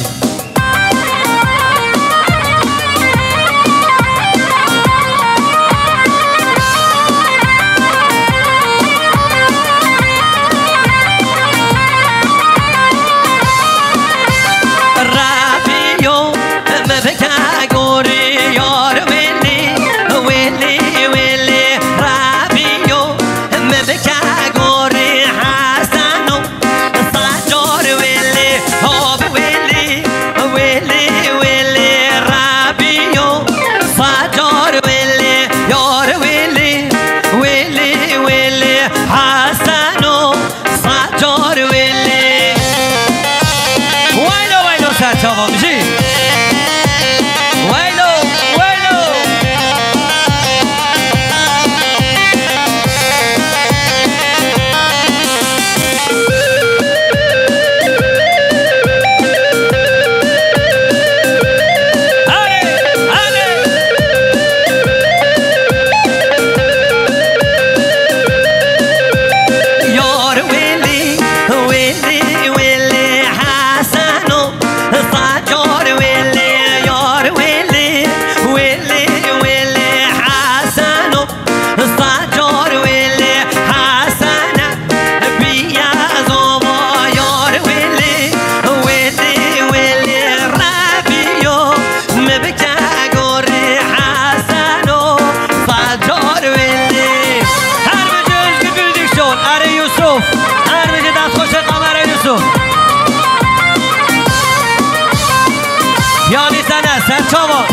B: یعنی سنه سر چاوان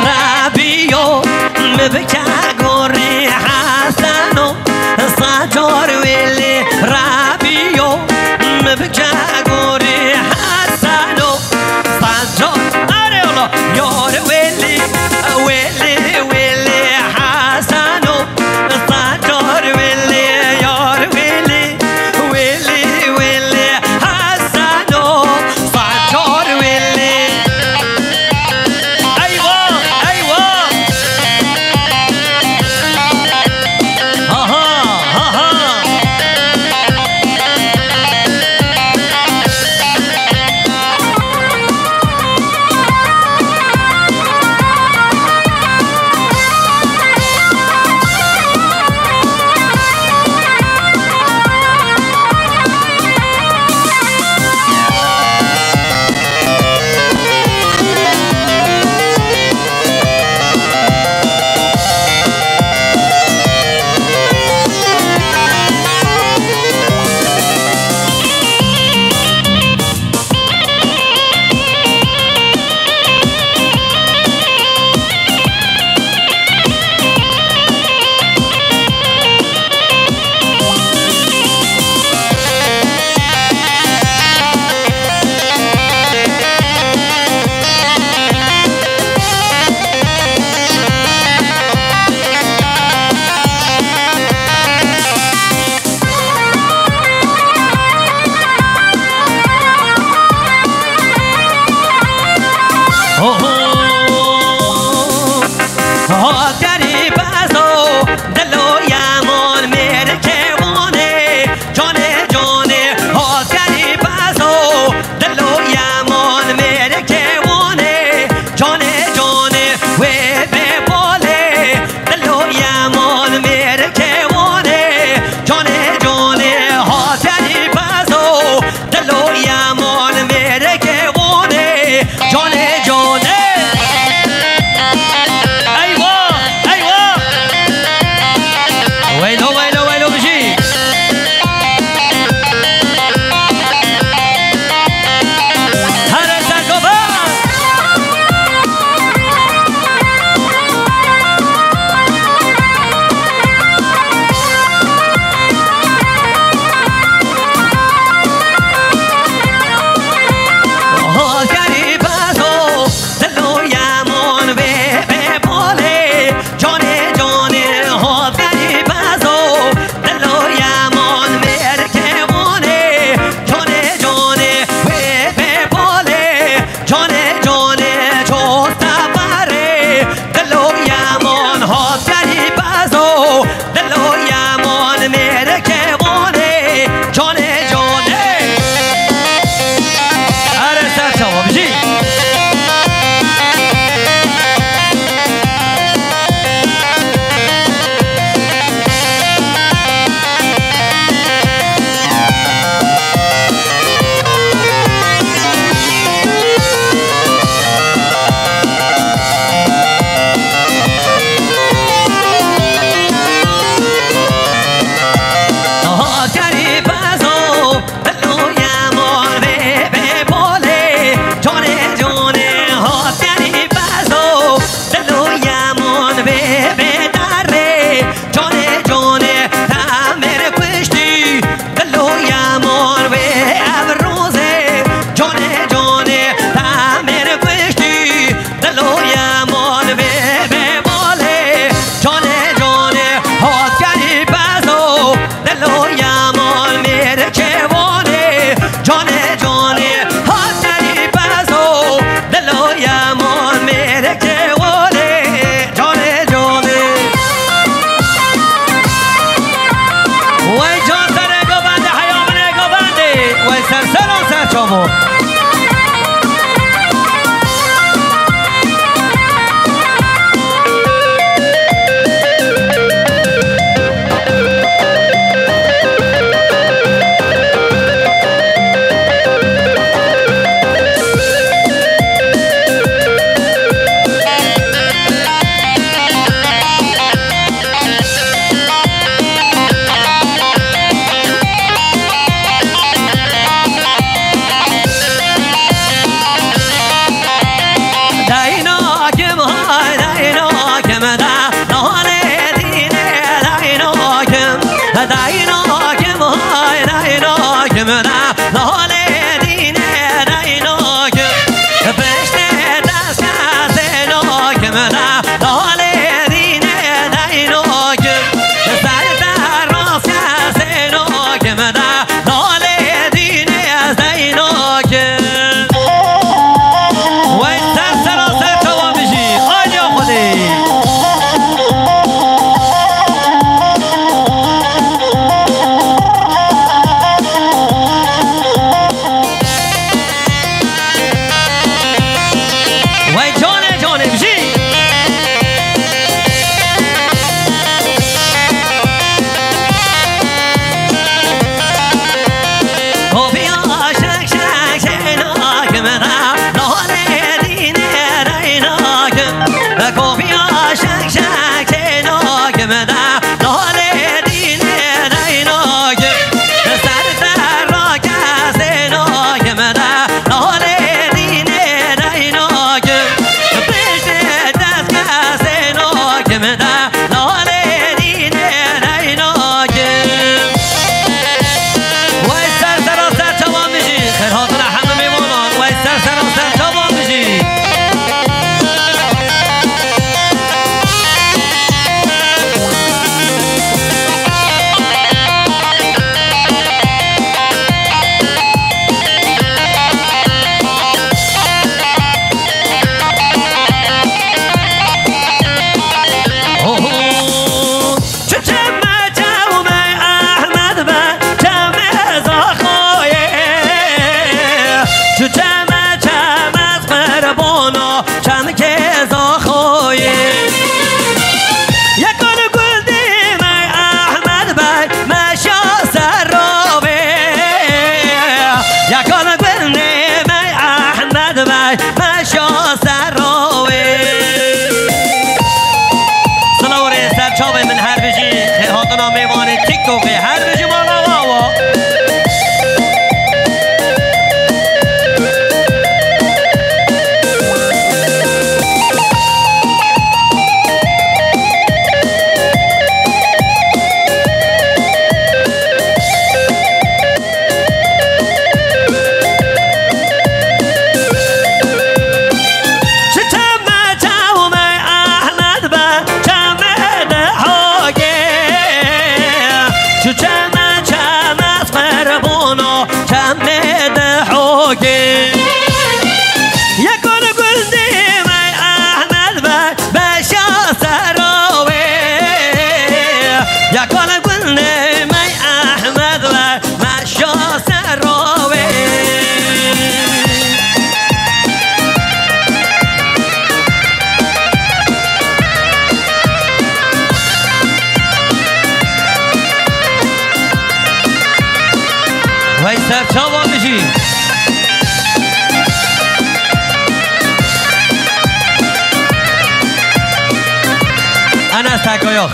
B: ربیو مبکه گوری حسنو سجار ویلی ربیو مبکه گوری حسنو سجار اره اولا یار ویلی ویلی ویلی حسنو سجار ویلی یار ویلی ویلی ویلی حسنو سجار ویلی ایوا ایوا آها آها جانه جانه چوکه یکان گلدیم ای احمد و بشا سراوه یکان گلدیم ای احمد و بشا سراوه وای سر چاوا میشی انا از تکایاخ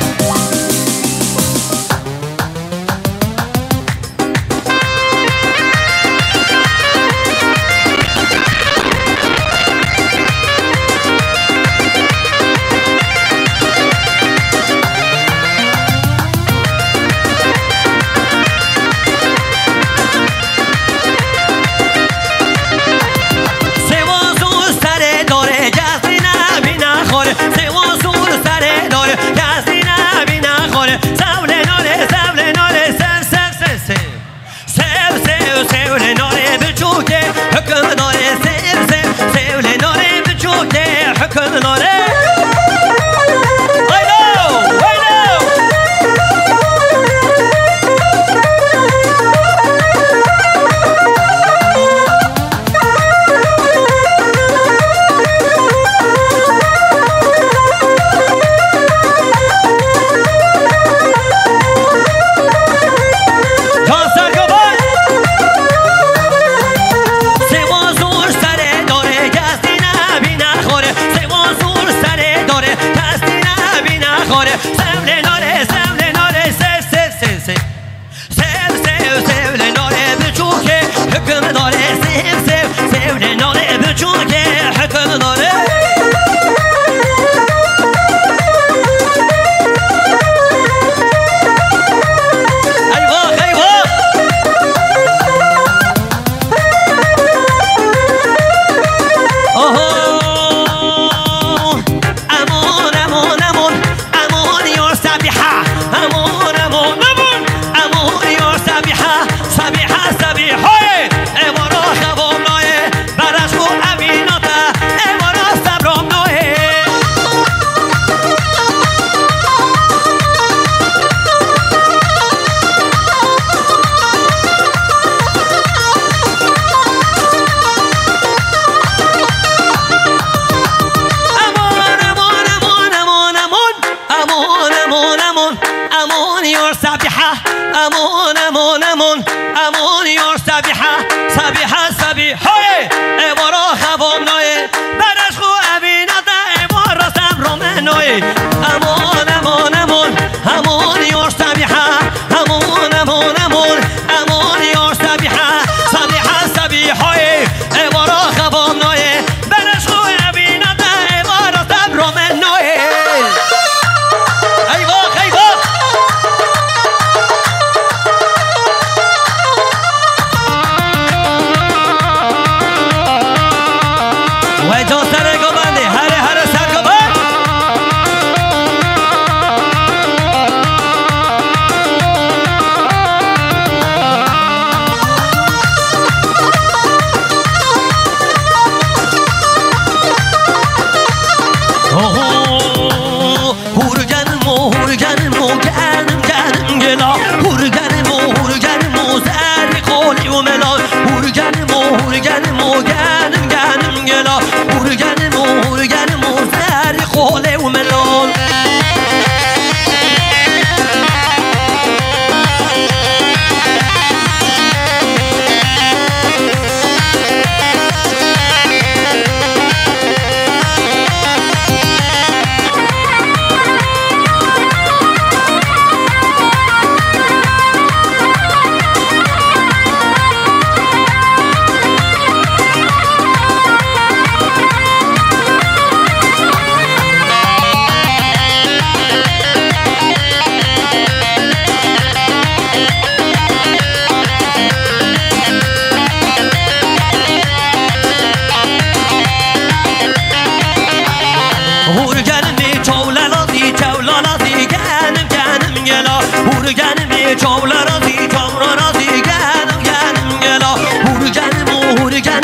D: Çavlara di çavlara di geldim geldim gela. Hur geldim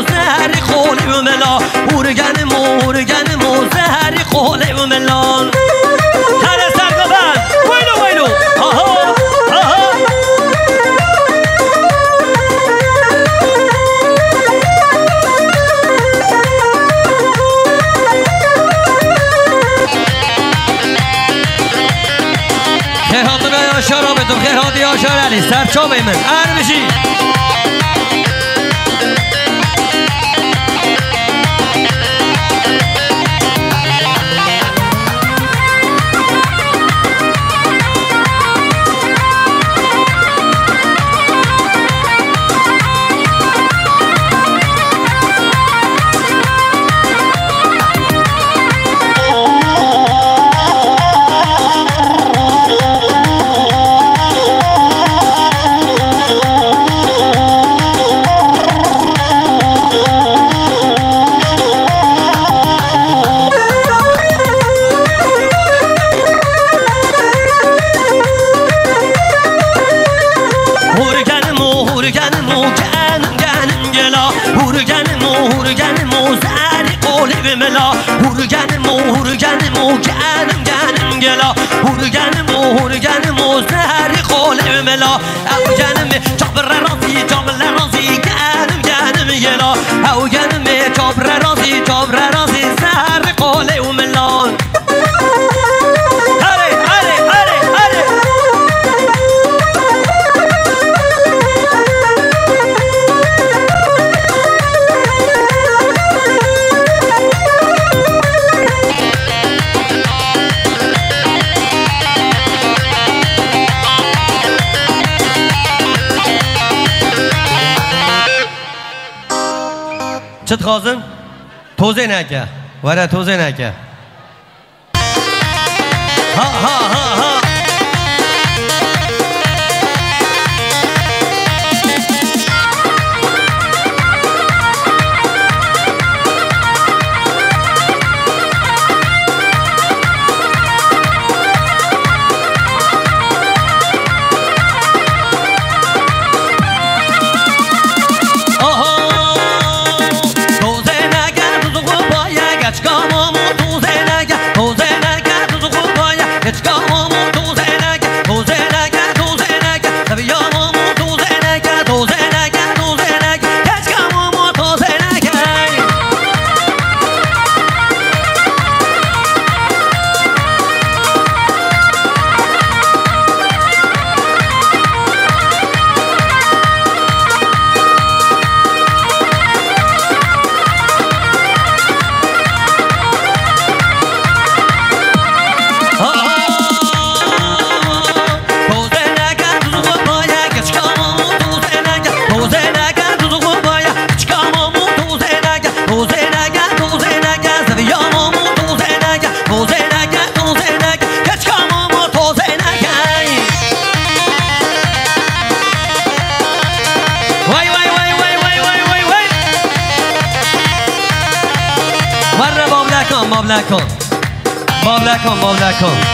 B: زهری خولی و ملا ورگن مو زهری خولی و ملان هر سرگابن ویلو آها آها خیرات را یاشار آبتون خیرات یاشار علی سرچاب من بشی هورگن مو زهری خوله ملا او گنم چابر رازی گنم گلا او گنم چابر رازی زهری خوله و ملا چت خازن توزه نکه وره توزه نکه ها مملکن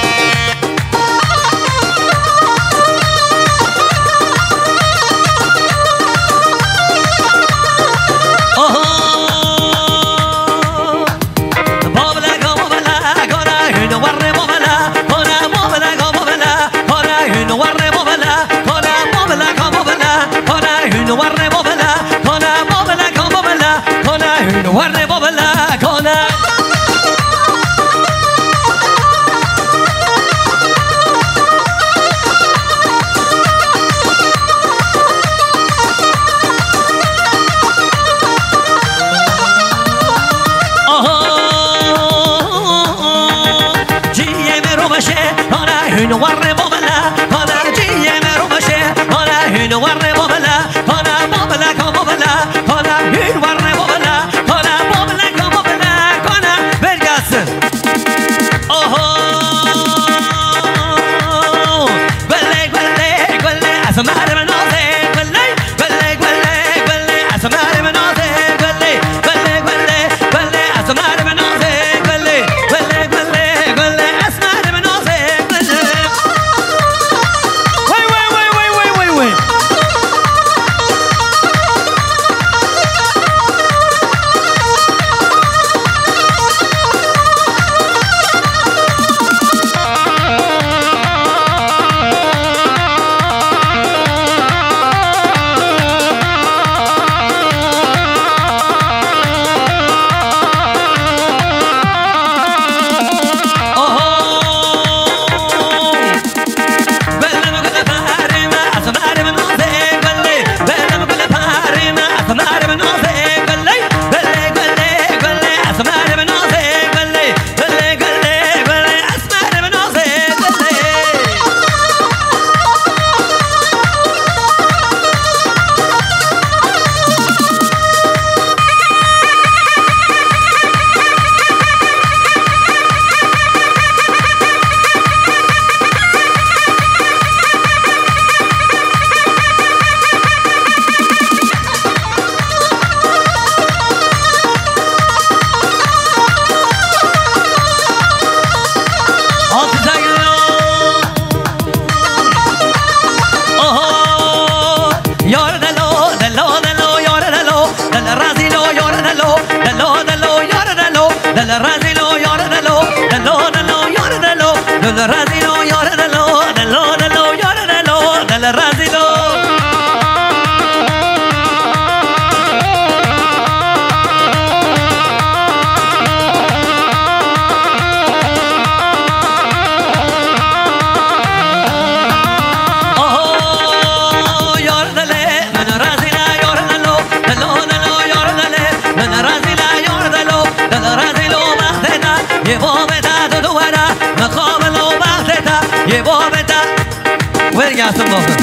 B: قاسم باخر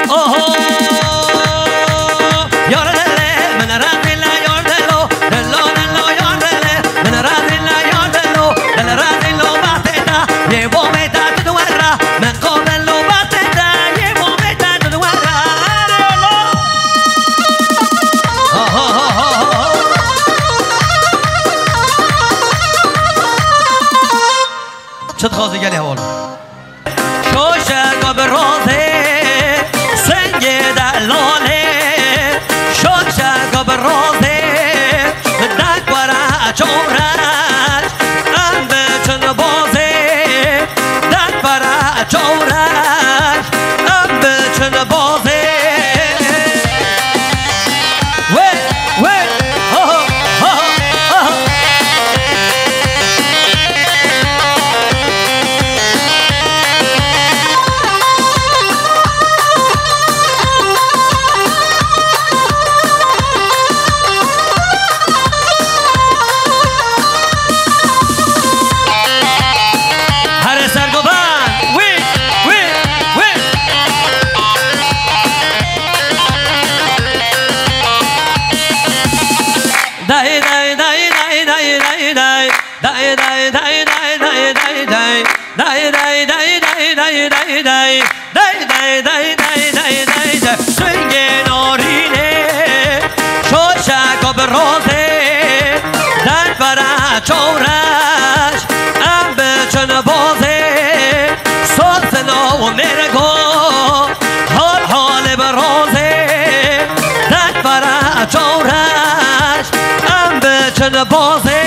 B: اوه یار دله من رازی لا یار دلو دلو دلو یار دله من رازی لا یار دلو دل رازی لو باتتا یه بومتا تو ورا من قابل لو باتتا یه بومتا تو ورا چت خواهی گلی حال شوشک به رازه سنگ دلاله شوشک به رازه دک برا چورش ام به چن بازه دک برا چورش ام به چن بازه چورش ام به چن بازه سلسله و مرگو حال حال برازه دک برا چورش ام به چن بازه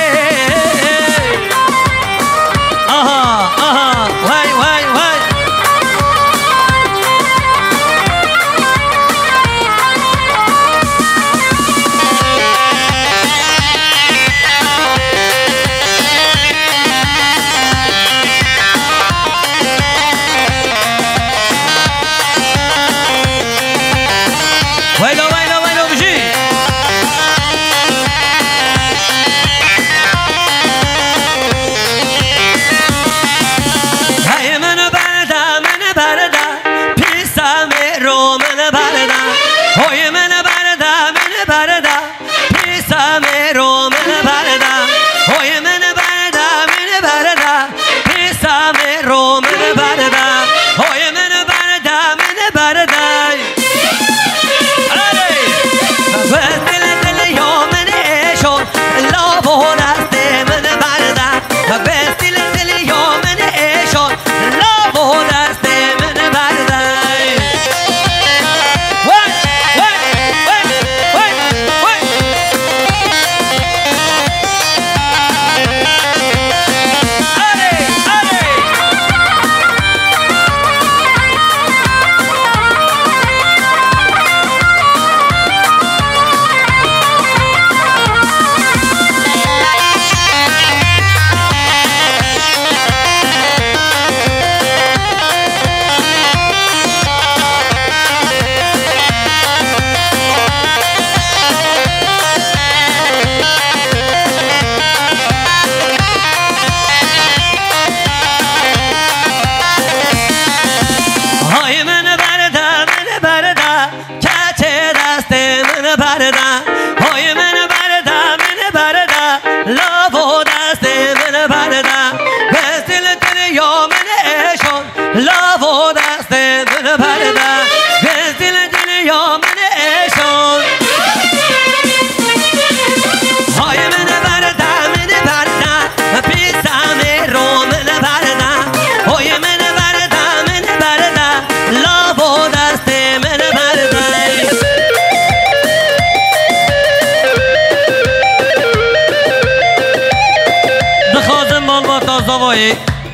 B: آها آها وای وای وای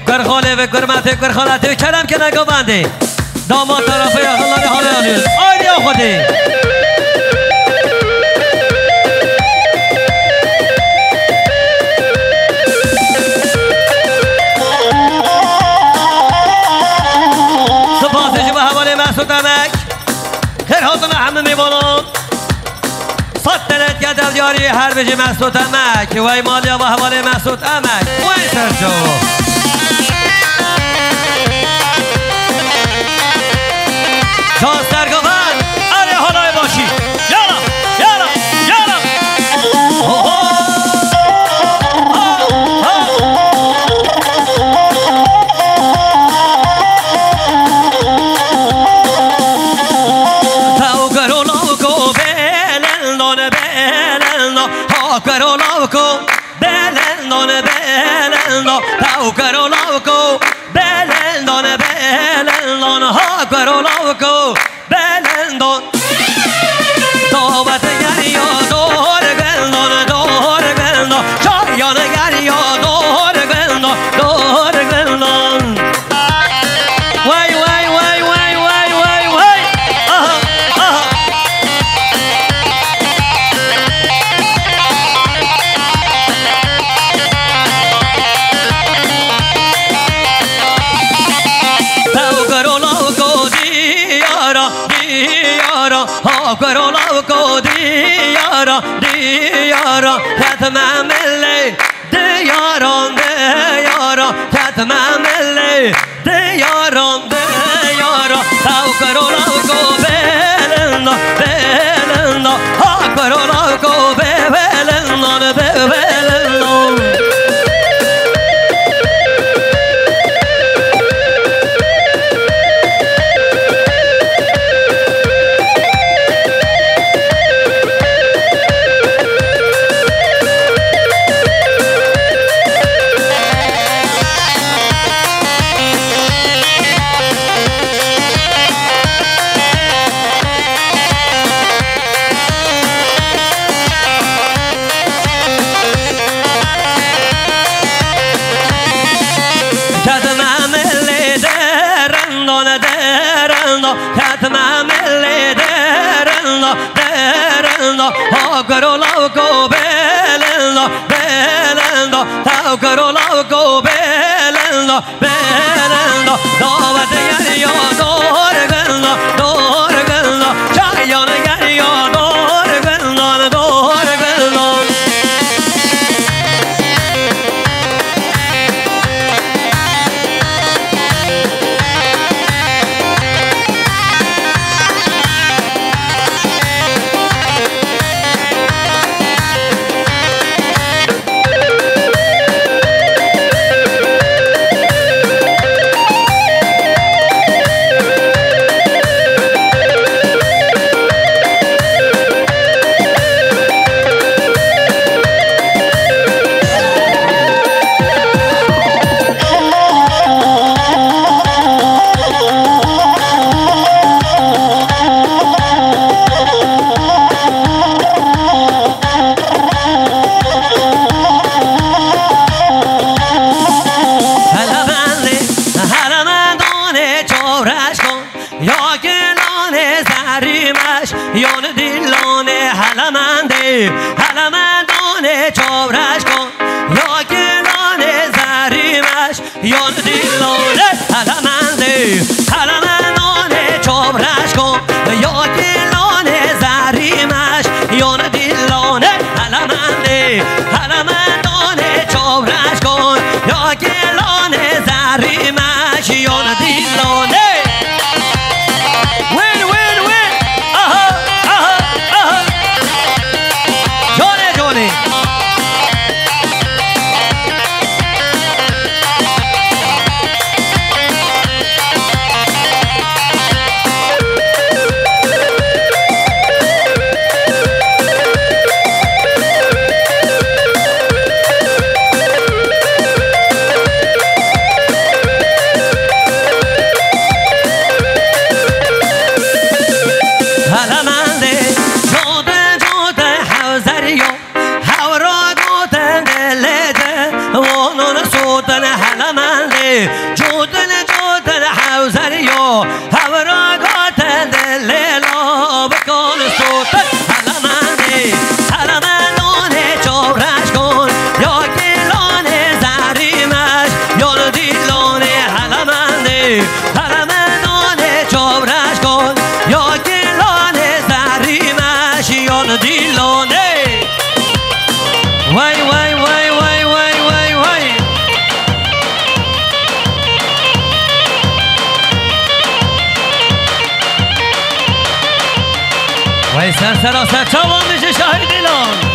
B: گرخاله و گرمته گرخالته کرم که نگاه بنده داماد طرفه اخلانی حاله آنیز آیدی آخودی سپاسش به حواله محسود امک خیر حاضر همه میبانم صدت گدل یاری هر بجی محسود امک وی مالیا و حواله محسود امک وی سرجو ها کرو لاوکو بلندان بلندان تاو کرو لاوکو بلندان بلندان ها کرو لاوکو بلندان دعوت گریا دور گلندان دور گلندان شایان گریا دور گلندان دور گلندان وای وای وای وای وای وای وای آها آها تاو کرو لاوکو دیارا دیارا ها کرو لاوکو دیارا دیارا حتما ملی دیاران دیارا حتما ملی دیاران دیارا تاو کرو لاوکو بلندان بلندان ها کرو لاوکو بلندان بلندان کرو لاوکو بلندان بلندان تاو کرو لاوکو بلندان بلندان دعوت گریا دور گلندان دور گلندان شایان گریا دور گلندان دور گلندان یان دیلانه حلمنده حلمندانه چاورش کن یا گلانه زریمش یان دیلانه حلمنده حلمندانه چاورش کن یا گلانه زریمش یان دیلانه حلمنده حلمندانه چاورش کن یا گلانه زریمش یان دیلانه جودن جودن حوزريو هوراقات الليلة بكون صوت حلماني حلمانوني جورش كون يا كيلوني زريمش يا ديلوني حلماني حلمانوني جورش كون يا كيلوني زريمش يا ديلوني واي واي واي واي واي واي واي وای سر چوان میشه شاهی دیلان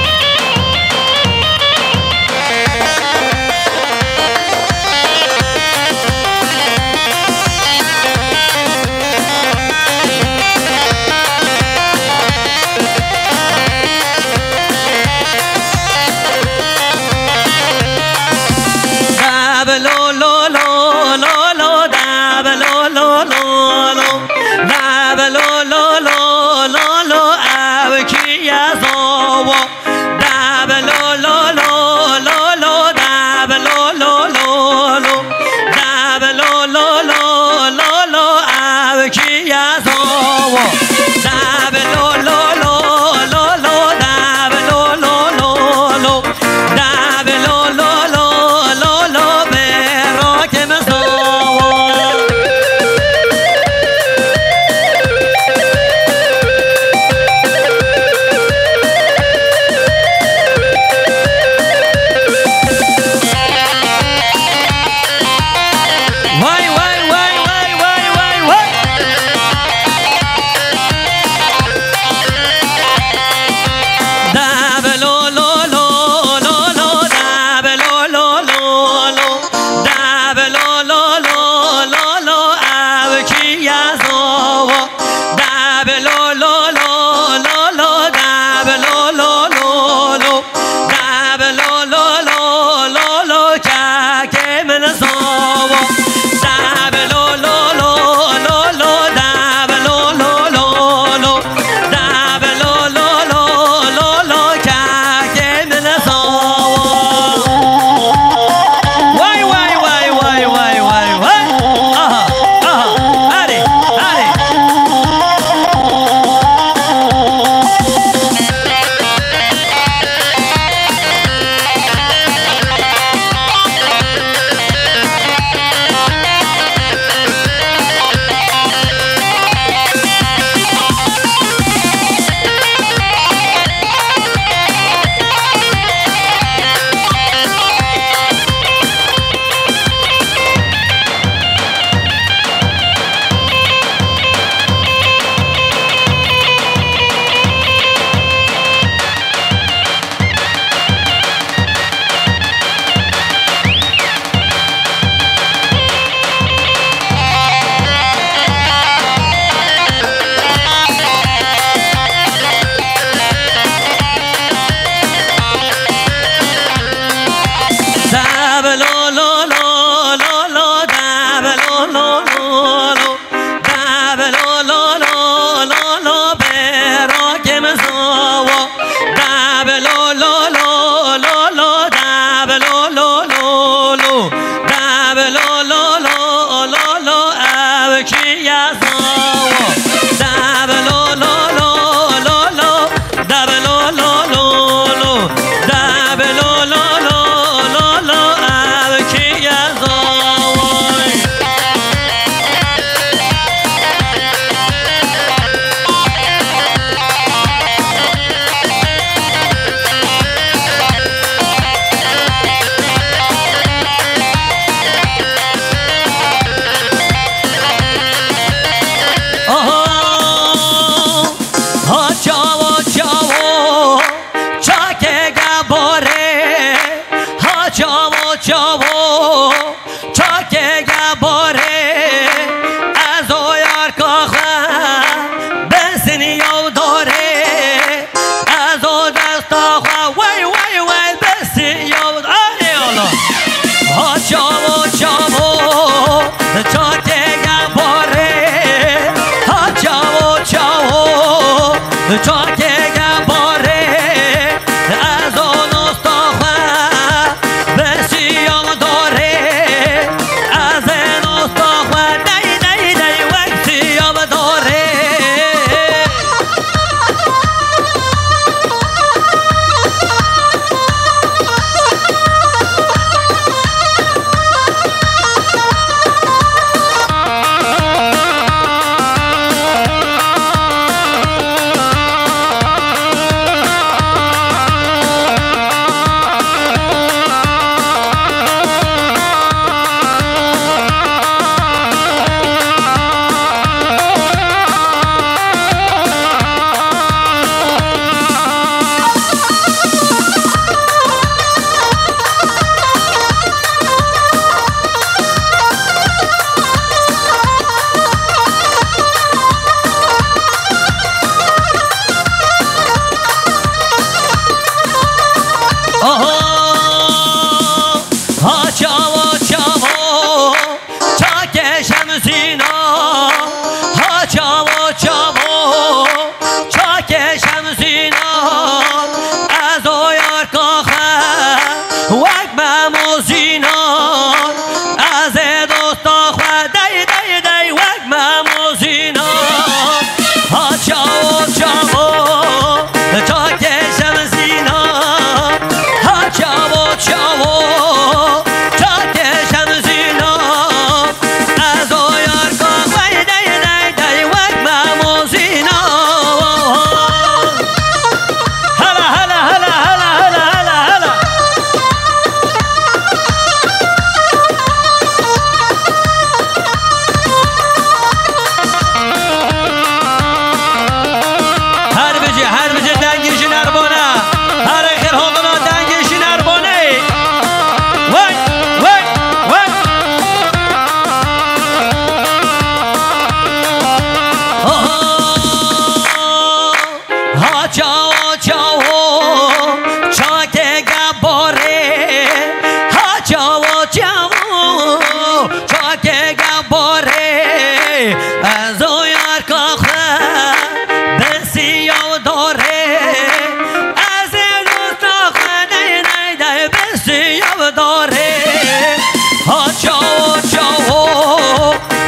B: چاو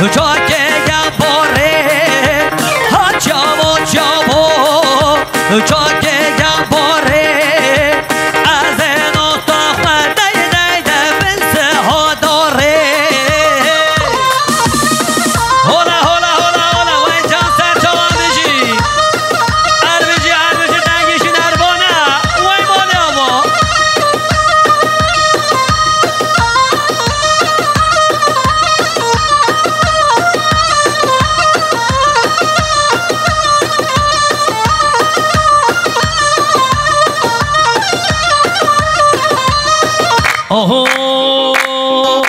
B: جاکه گباره ها جاو جاو جاکه گباره از نوتا خواهده دیده بنسه ها داره هولا هولا هولا هولا و اینجا سر چوان بجی عربجی دنگیشی نربانه وی مالی آما اوه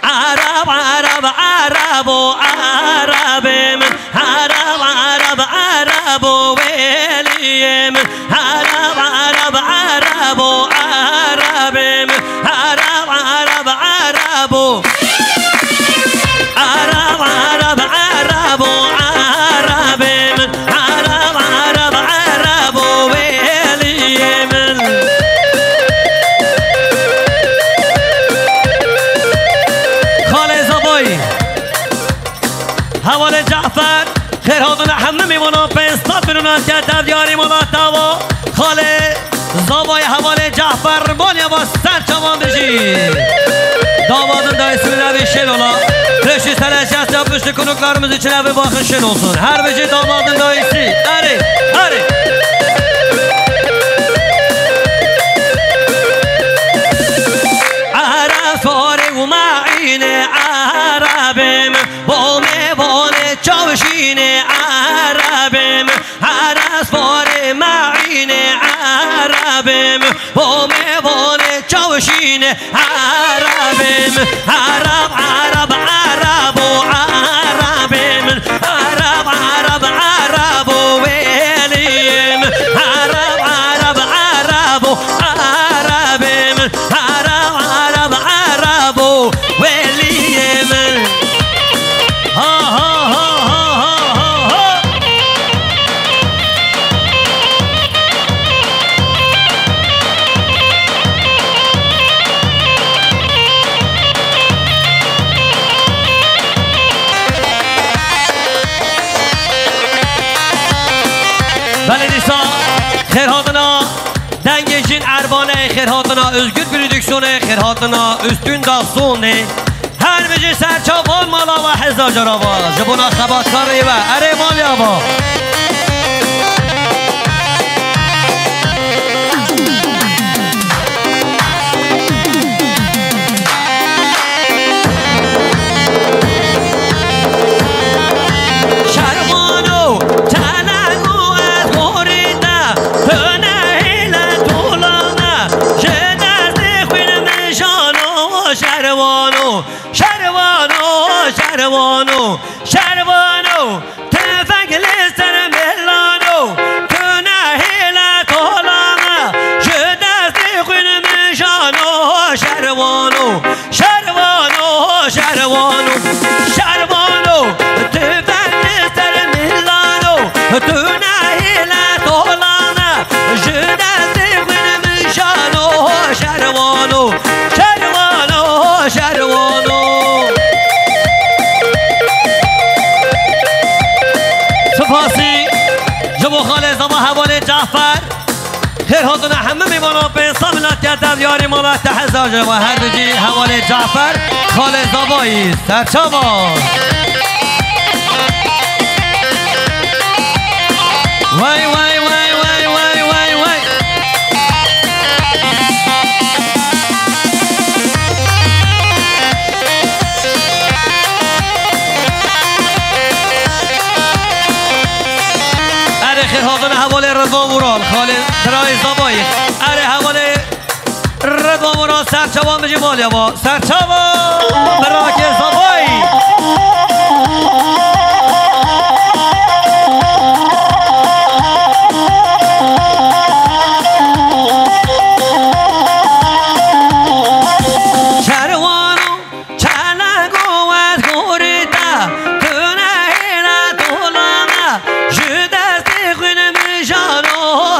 B: عرب عرب عرب و عرب من عرب عرب عرب و ویلی من عرب عرب عرب و عرب من عرب عرب عرب و عرب عرب عرب و عرب من عرب عرب عرب و ویلی من حوال جعفر خیرهاتون همه میمونم پنستاد برونن که تبیاری ملاتاوا خاله زابای حوال جعفر بانیا با سر چمان بشی دامادın da ismini bir şen ola Reşi seleşyat yapmıştı konuklarımız için bir bakın şen olsun her beci damadın da isi hadi hadi Araf fare u ma'ine arabim Bome bone çavşine arabim Araf fare ma'ine arabim Bome bone çavşine arabim Arab Arab Arabu arabim Arab Arab Arabu velim Arab Arab Arabu arabim Arab Arab Arabu velim Ha ha ha ha ha ha بله نیسا خیرهاتنا دنگشین اربانه خیرهاتنا özgür prodüksiyonu خیرهاتنا üstün dağsunu her bece serçavan mala ve hezacarava jibuna xabatkari ve ere malyava شروانو شروانو تفنگ لستر ملانو تو نهیله طولانه شدست خون مشانو شروانو شروانو شروانو شروانو تفنگ لستر ملانو تو نهیله طولانه شدست خون مشانو شروانو شروانو شروانو سپاسی جبو خاله زما حوال جعفر خیرهاتون همه میمانم به ساملت کردم یاری مالت هزار و هر بجی حوال جعفر خاله زمایی سرچاما وای وای وای وای وای وای وای خیرهاتون حوال رضوان ورال خاله درای زبایی اره حوال رضوان ورال سرچوان بجی مالیا با سرچوان براک زبایی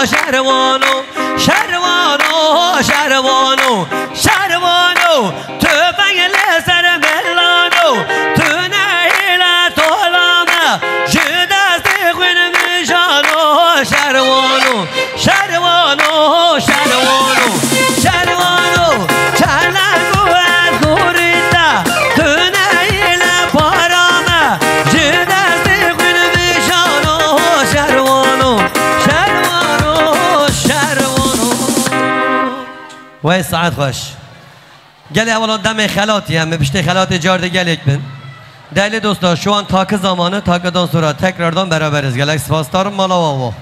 B: شروانو شروانو شروانو شروانو تو بنگ لسر ملانو تو نه
D: وای ساعت خوش گلی اولا دم خلاتی هم بشته خلات جارده گلیک بین دلیل دوستا شو an takı zamanı takıdan sonra tekrardan beraberiz. Gelek spastarım Malavavo.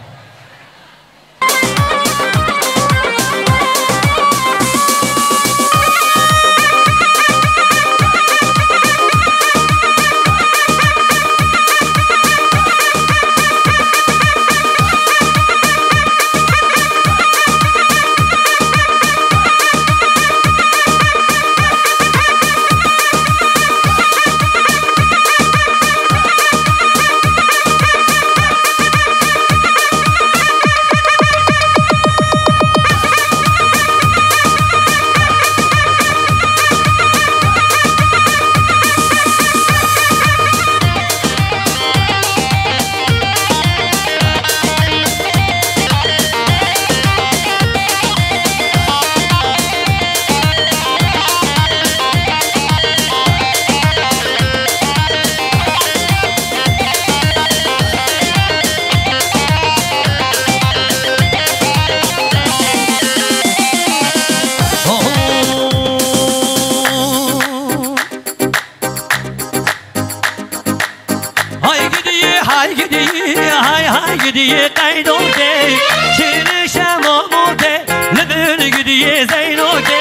B: gidiye qaydoke şirin şamamoke lebün gidiye zeynoke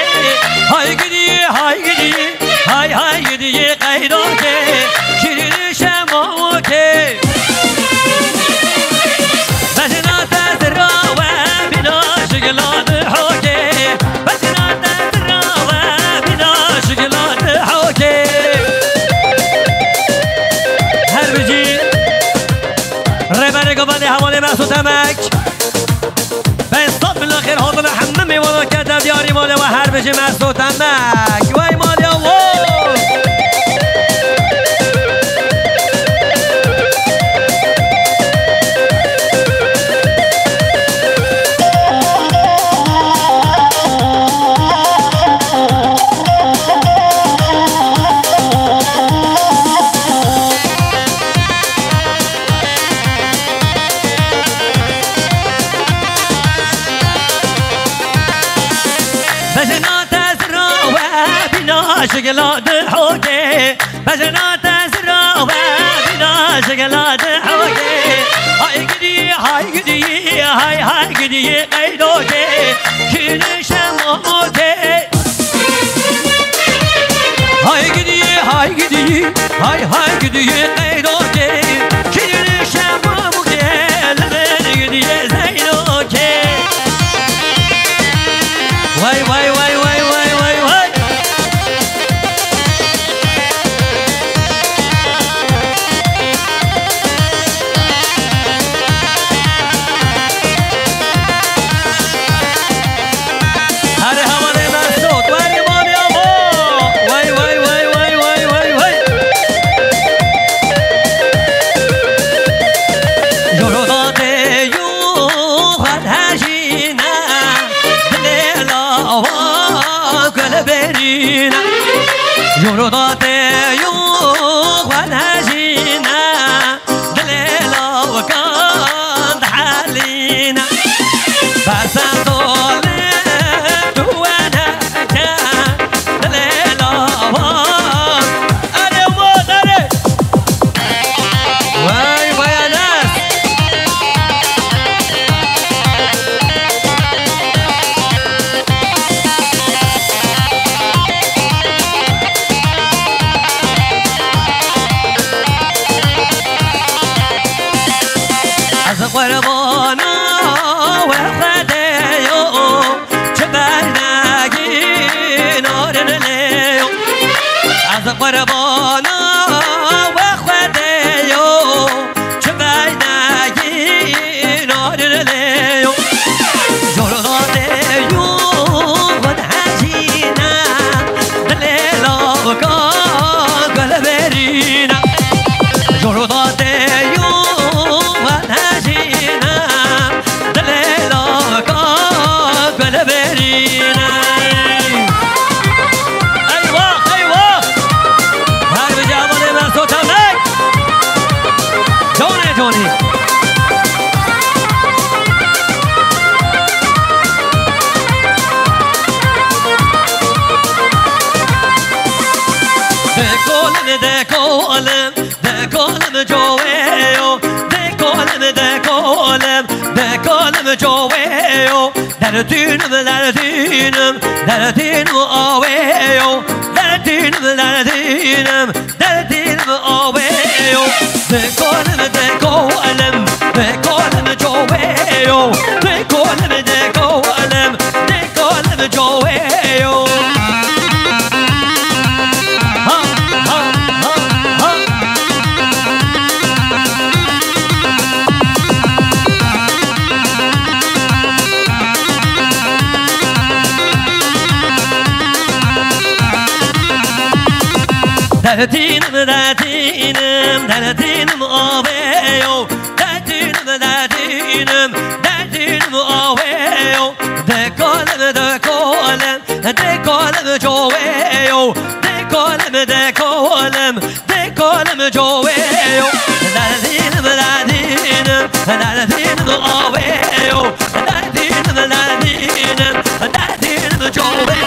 B: hay gidiye hay gidiye qaydoke şirin şamamoke bajna tazra ve bina şigladı hoke bajna tazra ve bina şigladı hoke her biji ربنا قبل حوالي محسوس همك بيصطاد بالاخير هذا حممي وانا كذا دياري مالي وحربش محسوس همك واي مالي الله شغلات حوكي بجنات زرا وبنا شغلات حوكي هاي قدي هاي قدي قيدوكي كل شموكي هاي قدي هاي قدي قيدوكي كل شموكي لبن قدي زينوكي واي واي واي واي واي واي واي جرودات يوخ والهجينا دليلا وكان حالينا بس طولت وانا كان دليلا وان انا ومدري واي واي يا ناس قربانا وخديو شبهناكي نار الليو عز قربانا وخديو شبهناكي نار الليو جرغاتيو ونحجينا دليلا وكان قلبرينا جرغاتيو ونحجينا قلبرينا ايوه هاي بجابوني من صوت هناك جوني دکولم دکولم جویو دکولم دکولم دکولم جویو در دینم در دینم در دینم آویو در دینم در دینم در دینم آویو دکولم دکولم دکولم جویو دکولم دکولم دکولم جویو در دینم در دینم در دینم آویو در دینم در دینم در دینم آویو دکولم دکولم دکولم جویو دکولم دکولم دکولم جویو در دینم در دینم در دینم آویو در دینم در دینم در دینم جویو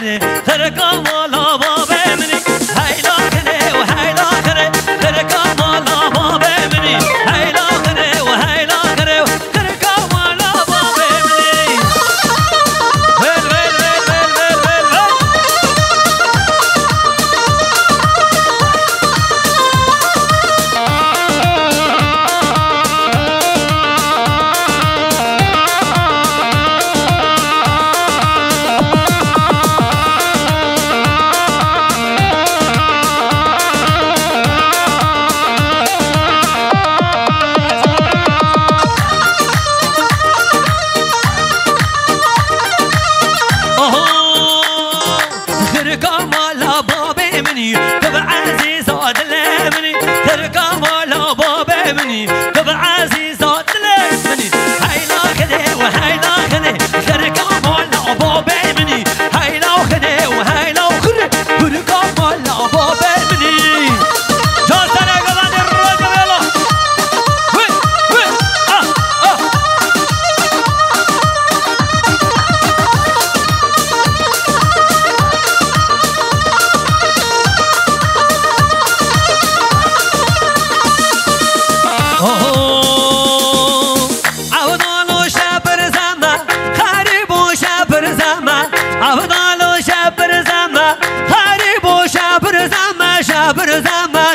B: خره خرکا مالا بابه منی هیلا خره و هیلا خره خرکا مالا بابه منی هیلا خره و هیلا خره خرکا مالا بابه منی ول ول ول ول ول ول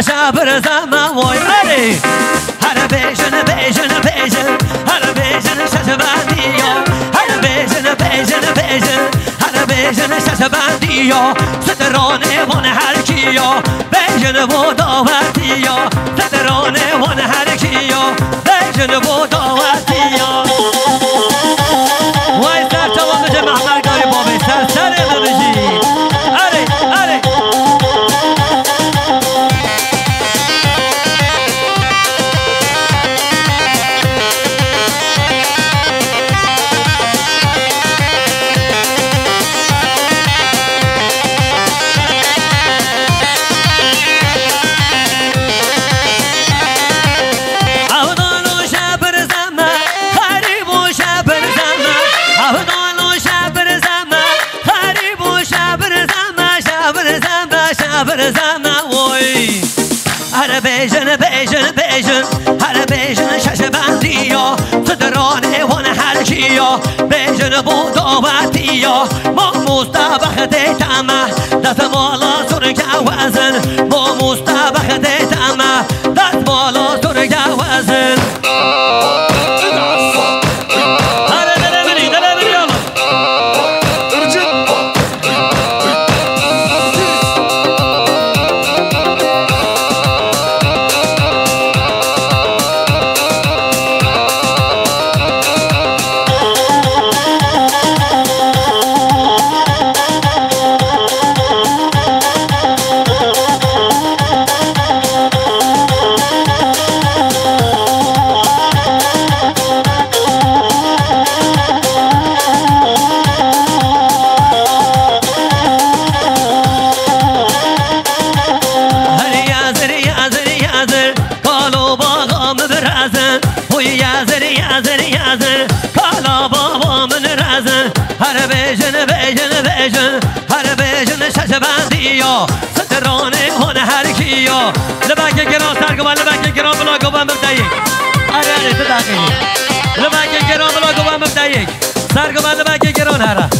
B: شابر زما وای علی هر بیشن بیشن بیشن هر بیشن ششبندیا هر بیشن بیشن بیشن هر بیشن ششبندیا سترانه ون هر کیا بیشن و داوتیا سترانه ون هر کیا بیشن و داوتیا وای سر تمام جمع مرگای بابی سر سر ببجی علی علی بیشن بیشن بیشن هر بیشن ششبندیا صدرانه ون هر کیا بیشن بوداوتیا ما مستبخ دیتمه دست بالا سرگ وزن ما مستبخ دیتمه دست بالا سرگ وزن سترانه هون هر کیا لباک گران سرگوان لباک گران بلا گوان مبدایک اره اره تداقی لباک گران بلا گوان مبدایک سرگوان لباک گران هره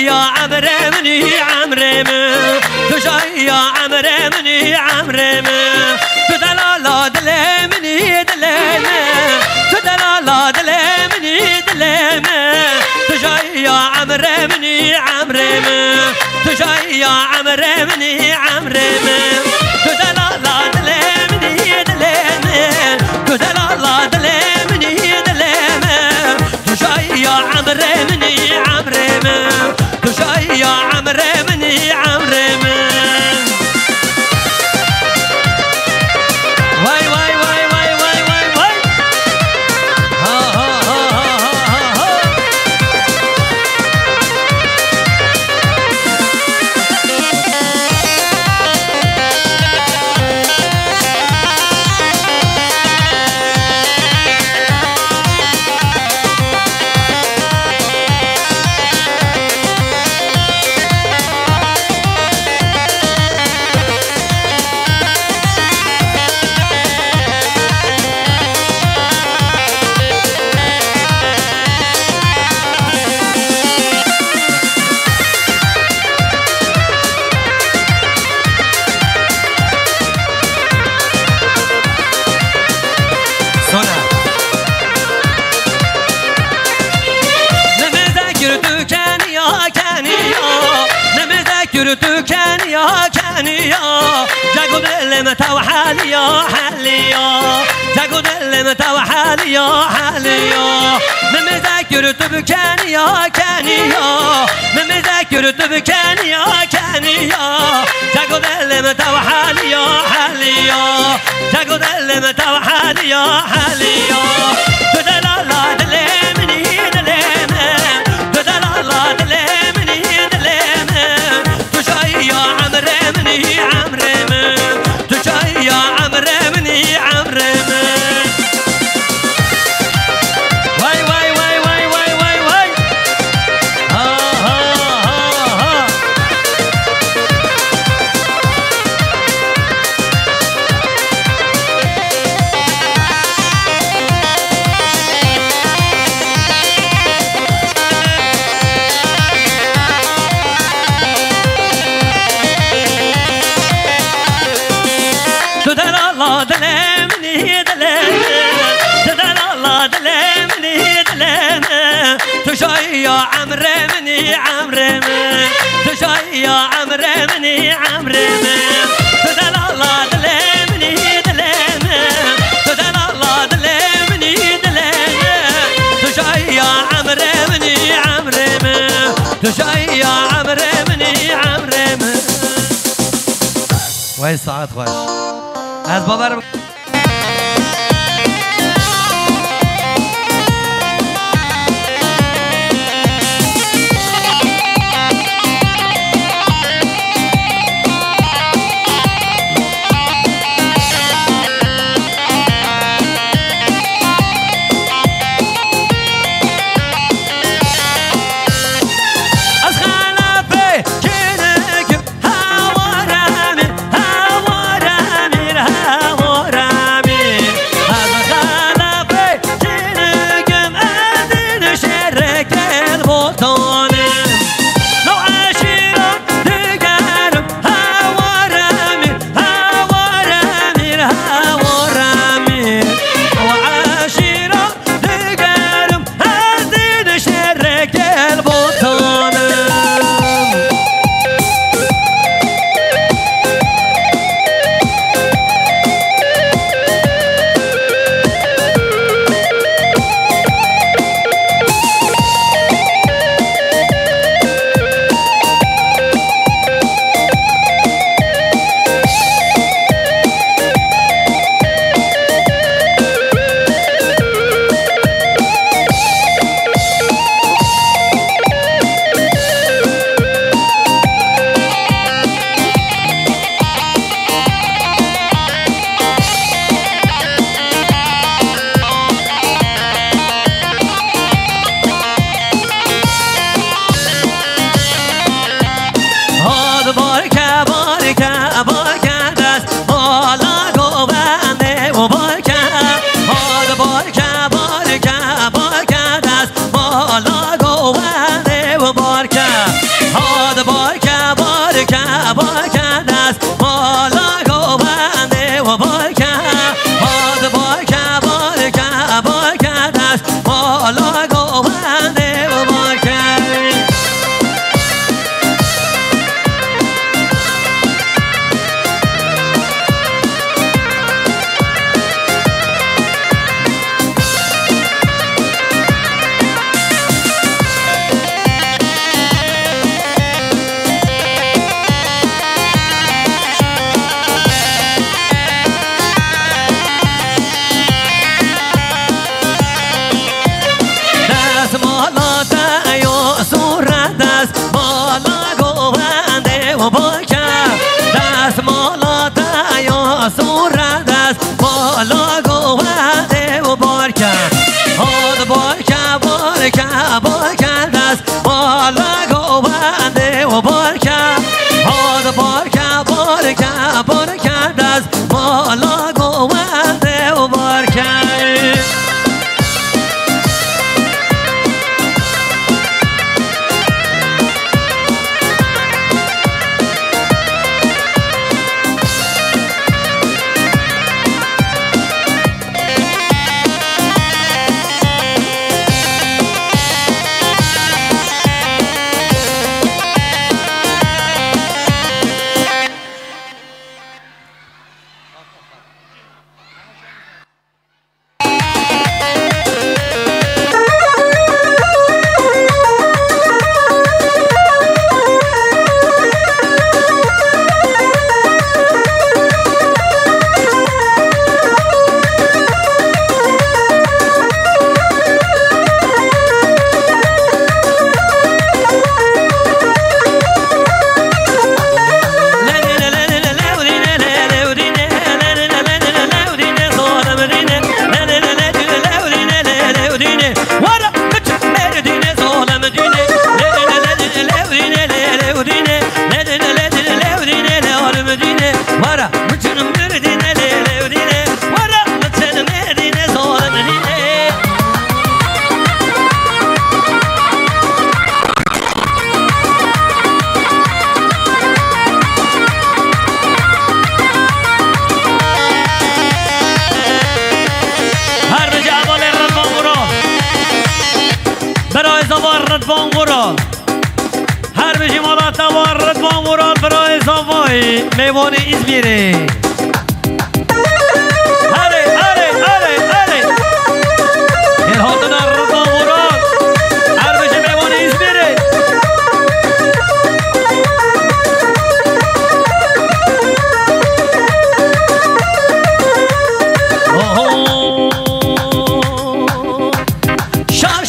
B: يا عمري مني عمري من تجاي يا عمري مني عمري من تدلال دلي مني دلي من تدلال دلي مني دلي من تجاي يا عمري مني عمري من تجاي يا عمري مني عمري من تدلال دلي مني دلي من تدلال دلي مني دلي من تجاي يا عمري مني عمري من تجاي يا عمري مني عمري من واي واي واي واي واي واي واي ها ها ها ها ها كانيا نمذكر كانيا كانيا جاكو دل متوحاليا حاليا جاكو دل متوحاليا حاليا نمذكر كانيا كانيا نمذكر كانيا كانيا جاكو دل متوحاليا حاليا جاكو دل متوحاليا حاليا تدلال دلمني دلمه تدلال دلمني دلمه تشاي يا عمري مني عمري من تشاي يا عمري مني عمري من واي واي واي واي واي واي واي ها ها ها ها تدل الله دلمني دلمه تدل الله دلمني دلمه تشاي يا عمري مني عمري من تشاي يا عمري مني عمري من تدل الله دلمني دلمه تدل الله دلمني دلمه تشاي يا عمري مني عمري من تشاي يا عمري مني عمري من وای ساعت خوش از باور از خلافه کنک هوارم هوارم هوارم صافای میوان ازمیره هره هره هره هره این هاتون رضا مراد عربش میوان ازمیره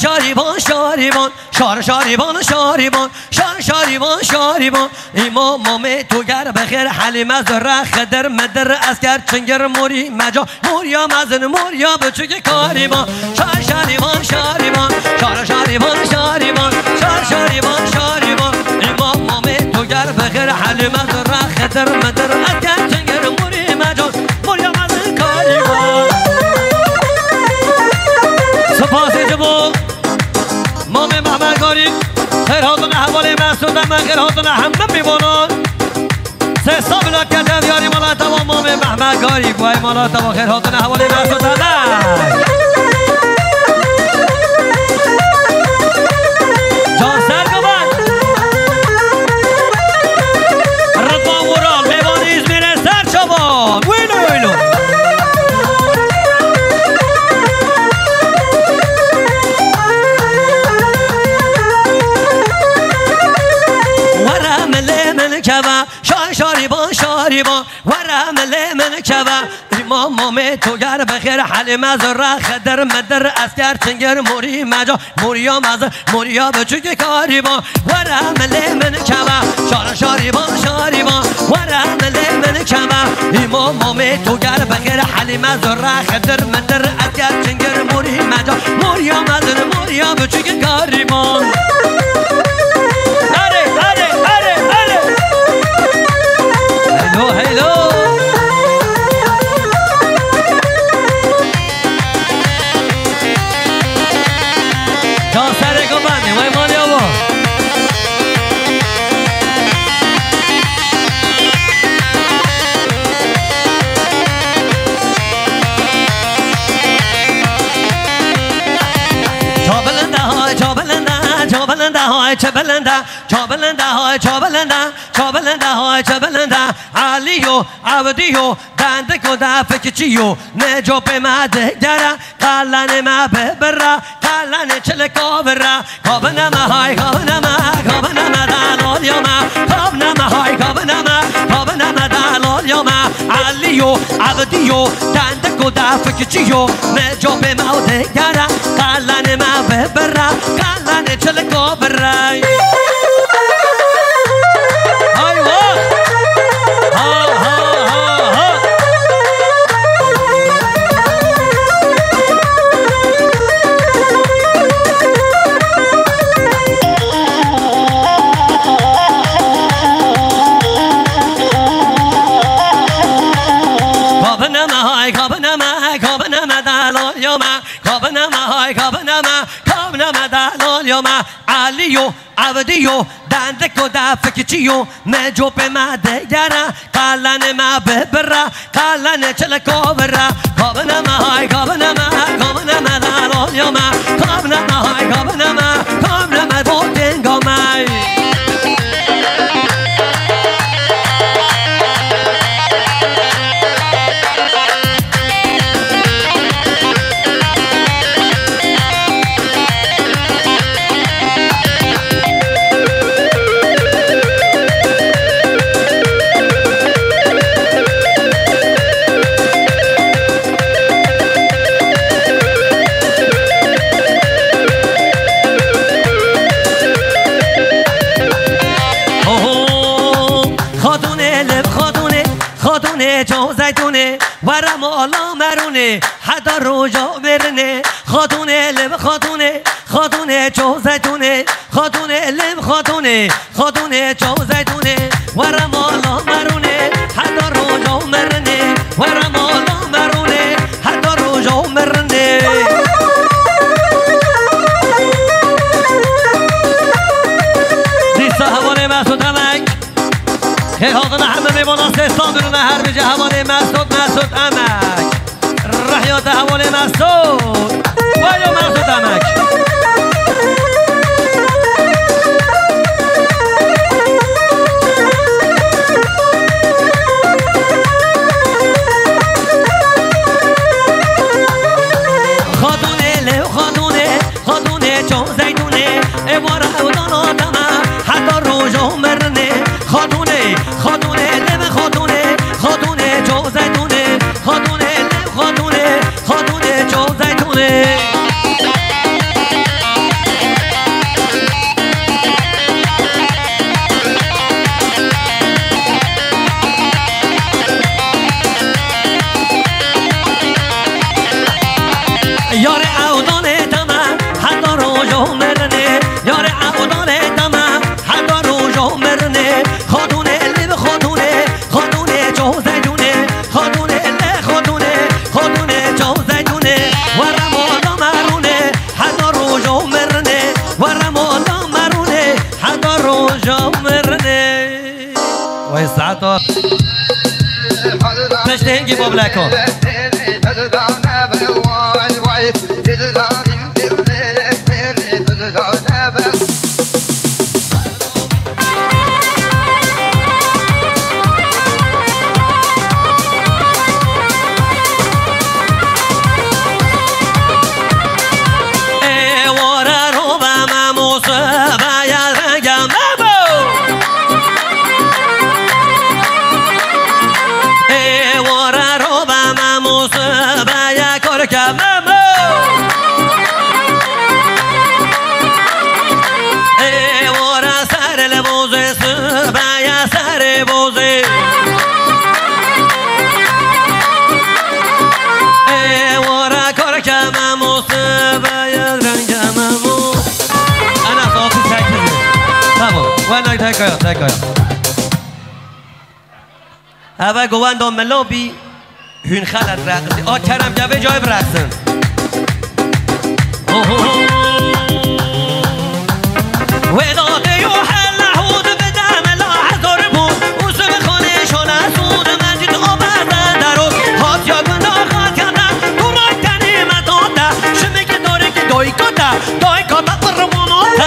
B: شاریبان شاریبان شار شاریبان شاریبان شار شاریبان شاریبان امام تو گر بخیر حلیم زره خدر مدر اسکر چنگر موری مجا موریا مزن موریا بچوک کاریبان شار شاریبان شاریبان شار شاریبان شاریبان شار شاریبان شاریبان امام تو گر بخیر حلیم زره خدر مدر اسکر چنگر موری مجا موریا مزن کاریبان سپاس جبو مام محمد گاری خیر هاتون حواله محسود من خیر هاتون همه میبانان سه سابلا کده بیاری مالا تبا مام محمد گاری بای مالا تبا خیر هاتون حواله محسود جان سرگوان رضا مراد میبان ازمیره سر چوان ویلو ویلو شاریبان شاریبان ورم من کبا امام تو گر بخیر حلیم زره خدر مدر اسکر چنگر موری مجا موریا مزه موریا بچوک کاریبان ورم من کبا شاریبان شاریبان ورم من کبا امام تو گر بخیر حلیم زره خدر مدر اسکر چنگر موری مجا موریا مزه موریا بچوک کاریبان هلو هلو جان سره کو بندی وای مالی آبا چه بلنده های علیو عبدیو دنده کده فکچیو نجو به مدهگره قلن ما ببره قلن چل کابره کابنمه های کابنمه دلال یومه کابنمه دلال یومه علیو عبدیو دنده کده فکچیو نجو به مدهگره قلن ما ببره قلن چل کابره علیو عبدیو دنده کده فکچیو نجو به مدهگره قلن ما ببره قلن چل کابره کابنمه های کابنمه دلال یومه کابنمه های کابنمه بودنگامه جو زیتونه ورم آلا مرونه حدا روجا برنه خاتونه لب خاتونه جو زیتونه خاتونه لب خاتونه جو زیتونه ورم آلا مرونه حدا روجا مرنه ورم آلا مرونه حدا روجا مرنه دیستا حواله محسود همک خیلی حاضر همه میبانان سستان برونه هر بجه حواله محسود امک رحیات حواله محسود وایو محسود امک مرنه خاتونه خاتونه لب خاتونه خاتونه جو زیتونه خاتونه لب خاتونه خاتونه جو زیتونه یار عودانه دمه حتی روزو مرنه یار عودانه دمه حتی روزو مرنه خاتونه لب خاتونه خاتونه جو زیتونه خاتونه لب خاتونه خاتونه جو زیتونه و رمالا مرونه حتی روزو مرنه و رمالا مرونه حتی روزو مرنه وای ساعتا پشتنگی بابلکان اول گوان دام ملابی هون خلط رقصی کرم جوه جای برقصن وداده و حل حود بدم لاحظار بود اوسم خانه شانه سود مجید آبردن درود هات یا گناه خواهد کردن تو رای تنیمت آده شمی که داره که دای کاته قرباناته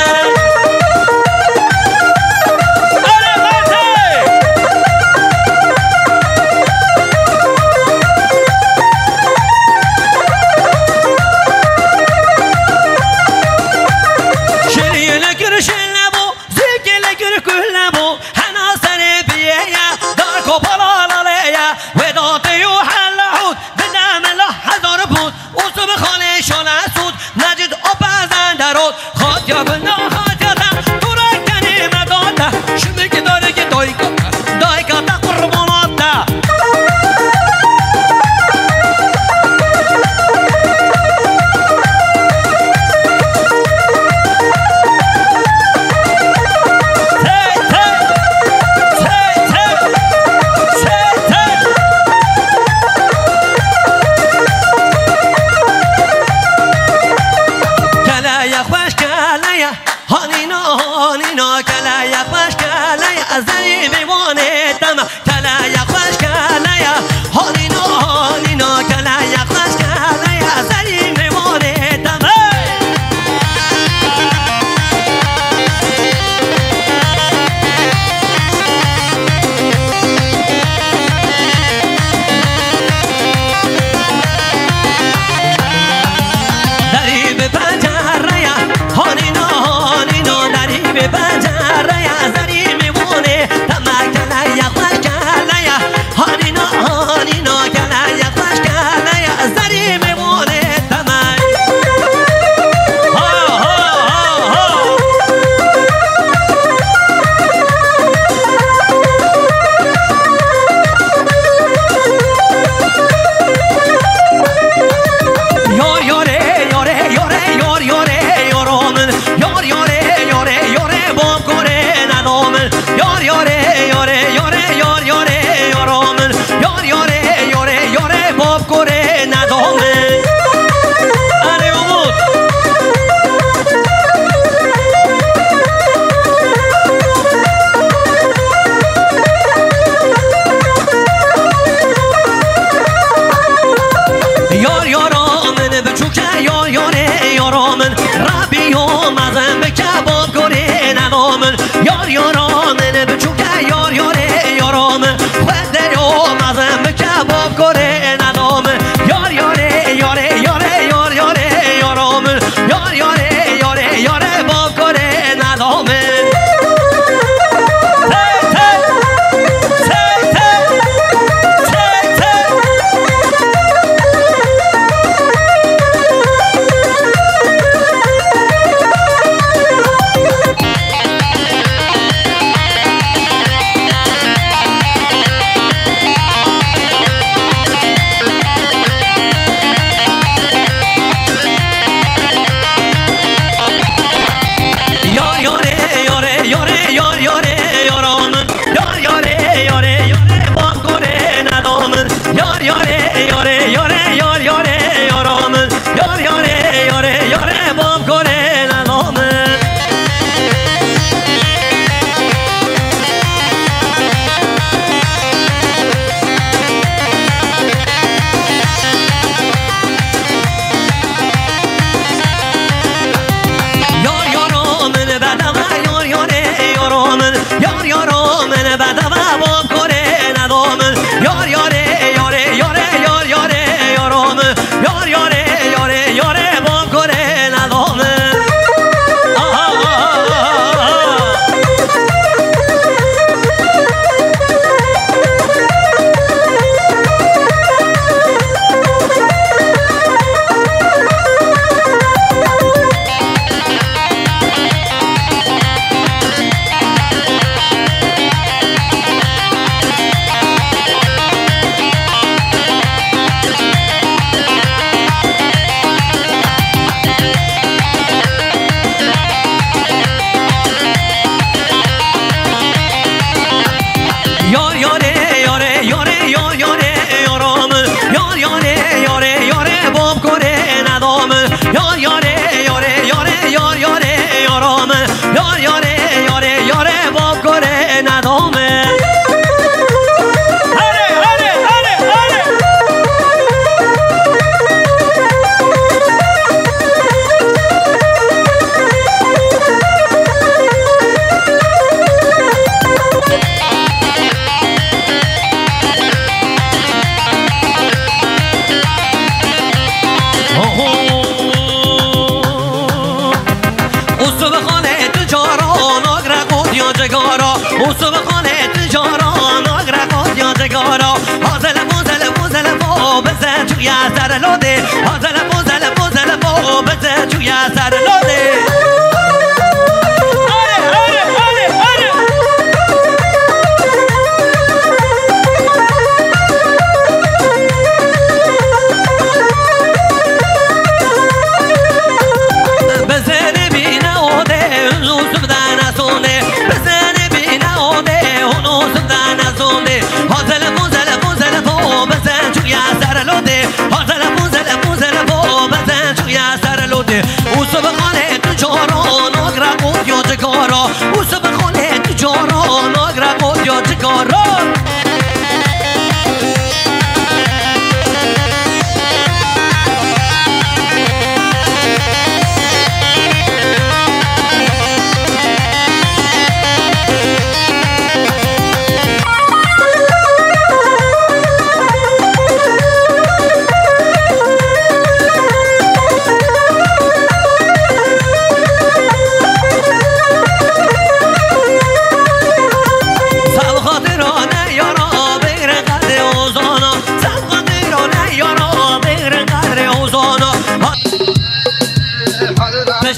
B: دوره ندامه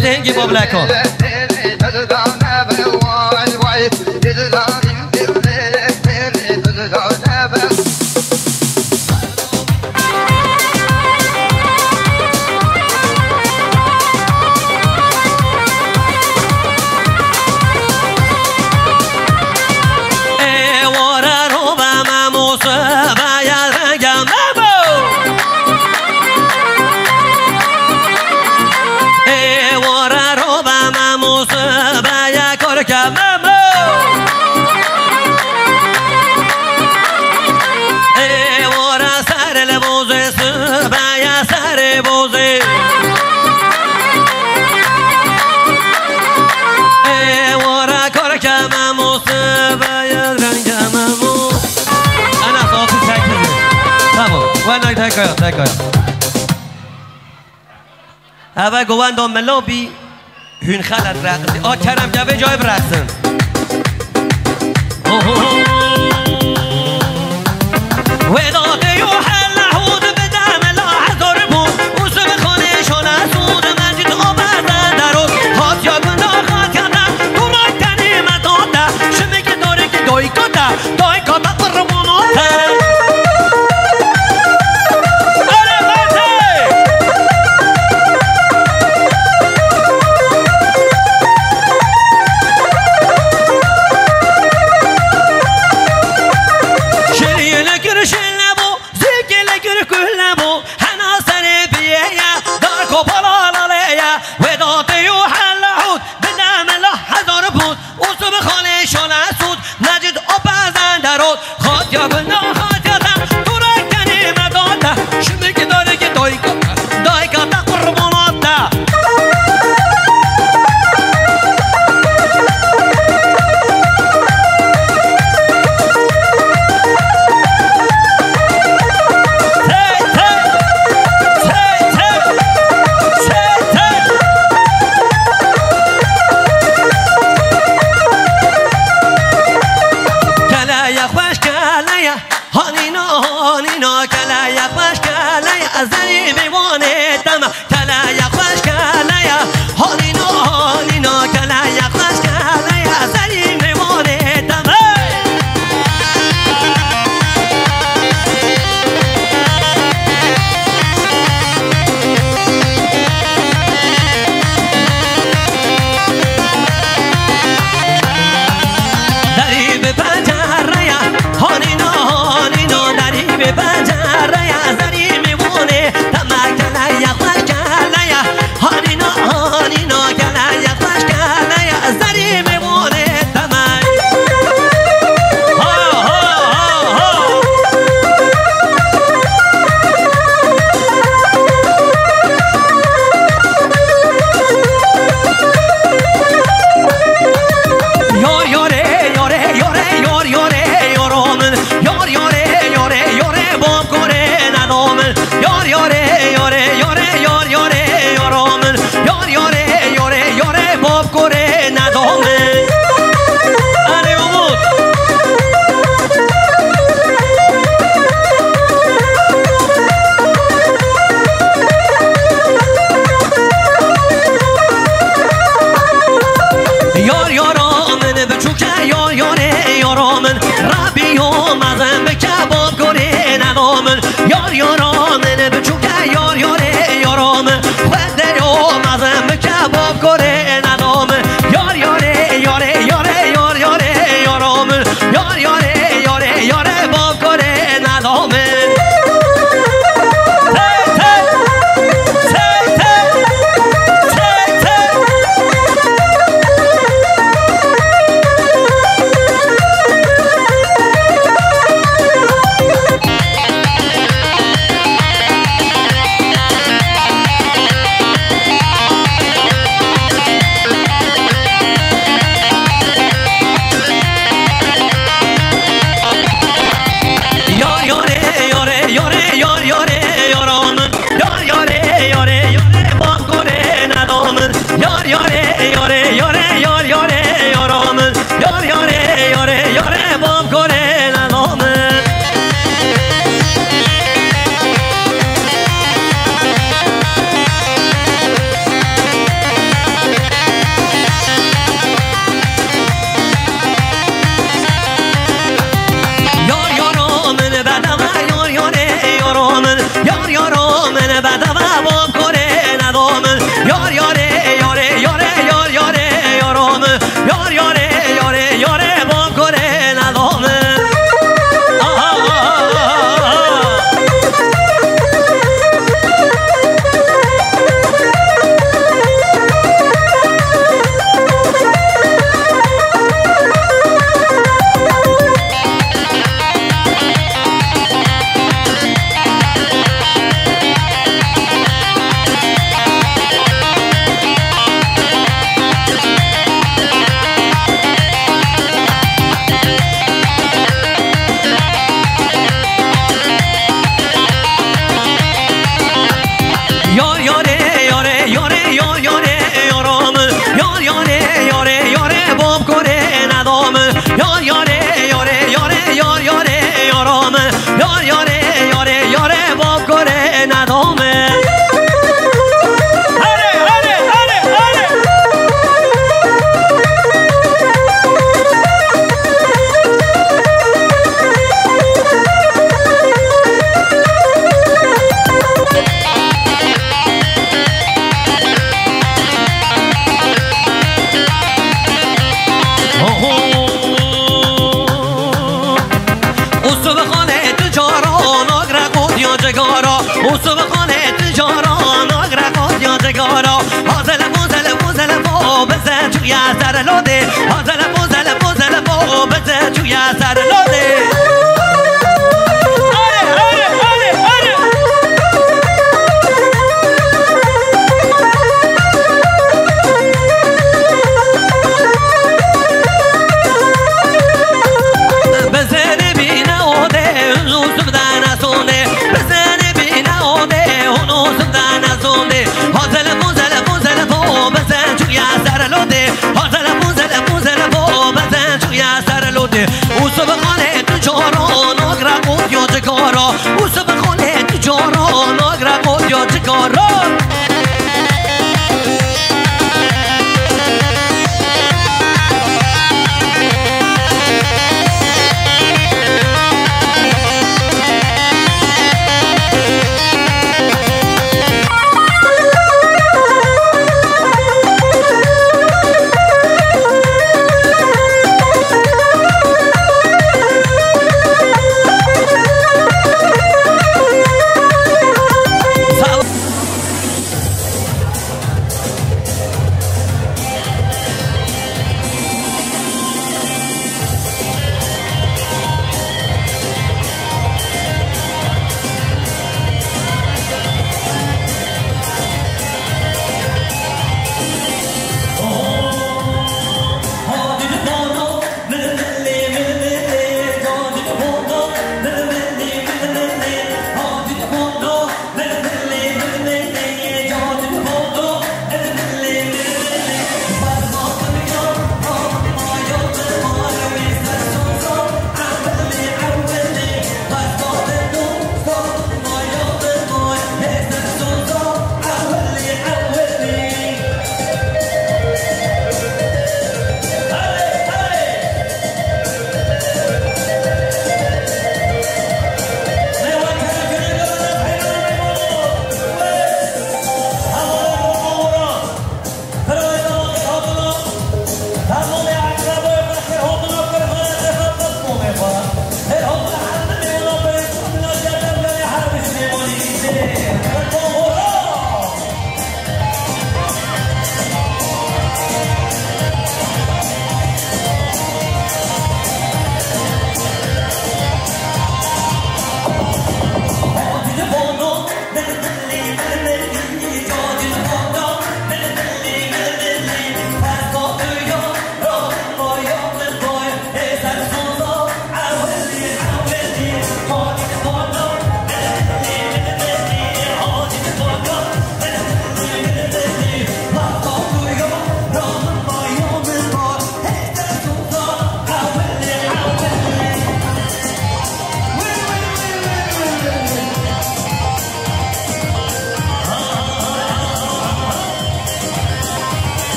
D: Thank you, Bob Lacon.
B: اوه گوان ملابی هون خلط رقصی کرم جوه جای برقصن وداده یو حل نحود بدم لاحظار بود اوزو بخونه شونه سود مجید آبردن درود هات یا گناه خواهد کردن تو رای تنیمت آده شمی که داره که دای کاتا قربوناته Bye. یارامن ربی اومدم به کباب گره ندامن یار یارامن بچوکه یار یاره یارامن خود اومدم به کباب گره ندامن یار یاره یاره یاره یار یاره یارامن یار یاره یاره یاره باب گره ندامن